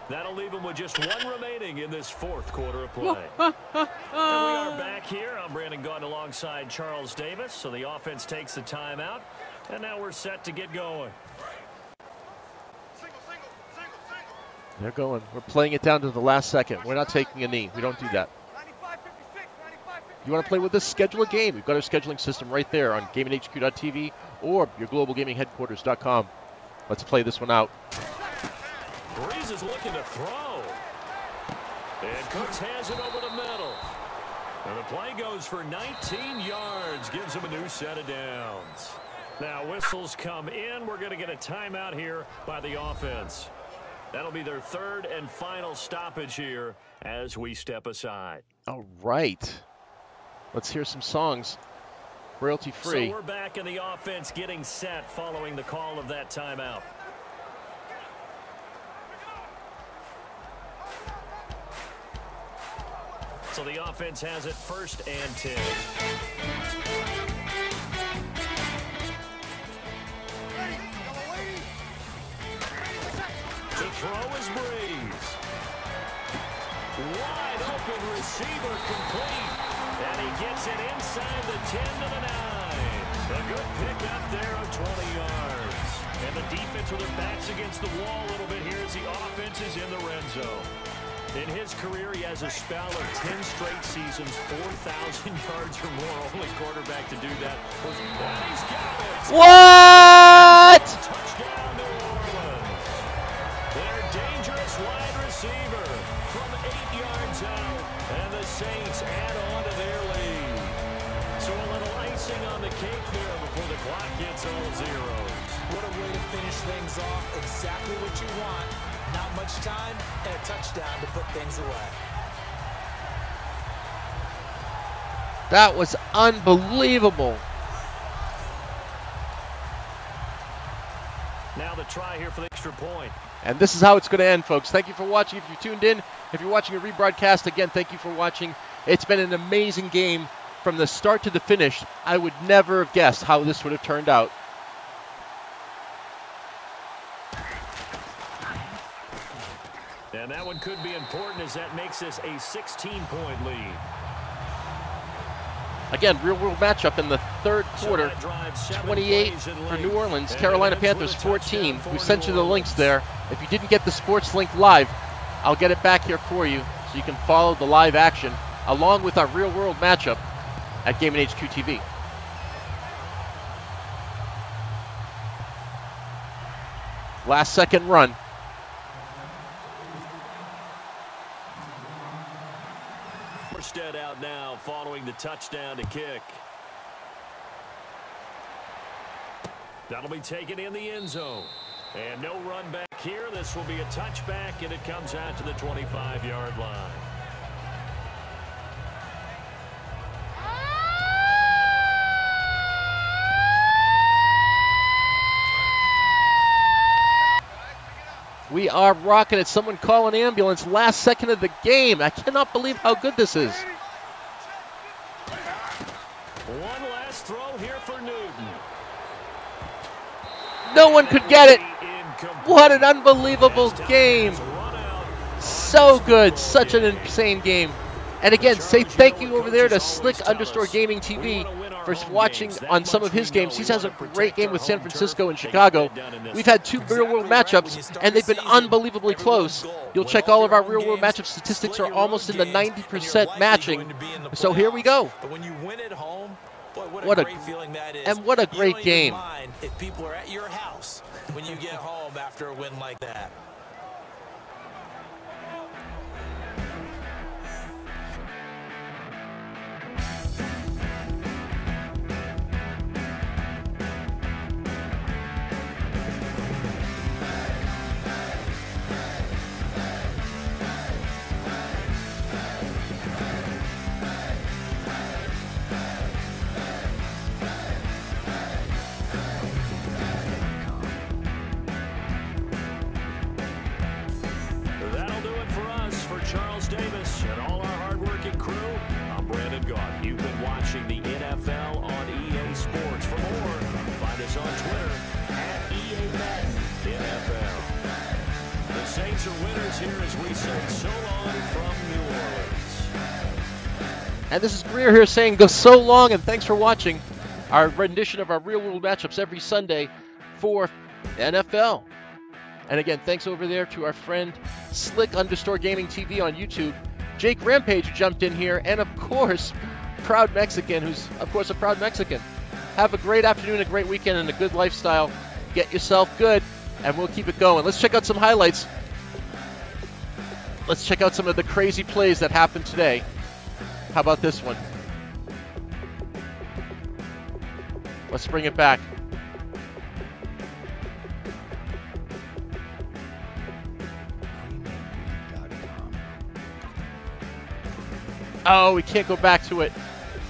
B: That'll leave them with just one remaining in this fourth quarter of play. And we are back here. I'm Brandon Gaunt alongside Charles Davis. So the offense takes the timeout. And now we're set to get going.
A: They're going. We're playing it down to the last second. We're not taking a knee. We don't do that. You want to play with us? Schedule a game. We've got our scheduling system right there on GamingHQ.tv or your globalgamingheadquarters.com. Let's play this one out.
B: Breeze is looking to throw. And Cooks has it over the middle. And the play goes for 19 yards, gives him a new set of downs. Now whistles come in. We're going to get a timeout here by the offense. That'll be their third and final stoppage here as we step aside.
A: All right. Let's hear some songs. Royalty free.
B: So we're back in the offense getting set following the call of that timeout. So the offense has it 1st and 10. To throw is Breeze. Wide open receiver complete. And he gets it inside the 10 to the 9. A good pick up there of 20 yards. And the defense with their backs against the wall a little bit here as the offense is in the red zone. In his career, he has a spell of 10 straight seasons, 4,000 yards or more. Only quarterback to do that was he's got it.
A: What?
B: Touchdown, New Orleans. Their dangerous wide receiver from 8 yards out, and the Saints add on to their lead. So a little icing on the cake there before the clock gets all zeros.
C: What a way to finish things off. Exactly what you want. Not much time and a touchdown to put things away.
A: That was unbelievable.
B: Now the try here for the extra point.
A: And this is how it's going to end, folks. Thank you for watching. If you tuned in, if you're watching a rebroadcast, again, thank you for watching. It's been an amazing game from the start to the finish. I would never have guessed how this would have turned out.
B: And that one could be important as that makes this a 16-point lead.
A: Again, real-world matchup in the third quarter. 28 for New Orleans, Carolina Panthers 14. We sent you the links there. If you didn't get the sports link live, I'll get it back here for you so you can follow the live action along with our real-world matchup at Gaming HQ TV. Last second run.
B: Stead out now following the touchdown to kick. That'll be taken in the end zone. And no run back here. This will be a touchback, and it comes out to the 25-yard line.
A: We are rocking it. Someone call an ambulance. Last second of the game. I cannot believe how good this is.
B: One last throw here for Newton.
A: No one could get it. What an unbelievable game. So good. Such an insane game. And again, say thank you over there to Slick_Gaming TV for watching on some of his games. He has a great game with San Francisco and Chicago. We've had 2 real-world matchups, and they've been unbelievably close. You'll check all of our real-world matchup statistics are almost in the 90% matching. So here we go.
C: But when you win at home, boy,
A: What a
C: great feeling that is.
A: and what a great game.
C: You don't even mind if people are at your house when you get home after a win like that.
B: The NFL on EA Sports. For more, find us on Twitter at EA Madden NFL. The Saints are winners here as we say so long from New Orleans.
A: And this is Greer here saying go so long and thanks for watching our rendition of our real-world matchups every Sunday for NFL. And again, thanks over there to our friend Slick_Gaming TV on YouTube. Jake Rampage jumped in here, and of course, Proud Mexican, who's, of course, a proud Mexican. Have a great afternoon, a great weekend, and a good lifestyle. Get yourself good, and we'll keep it going. Let's check out some highlights. Let's check out some of the crazy plays that happened today. How about this one? Let's bring it back. Oh, we can't go back to it.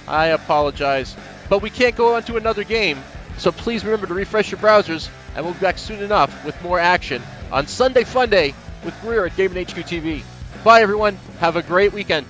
A: I apologize. But we can't go on to another game. So please remember to refresh your browsers, and we'll be back soon enough with more action on Sunday Funday with Greer at Gaming HQ TV. Bye, everyone. Have a great weekend.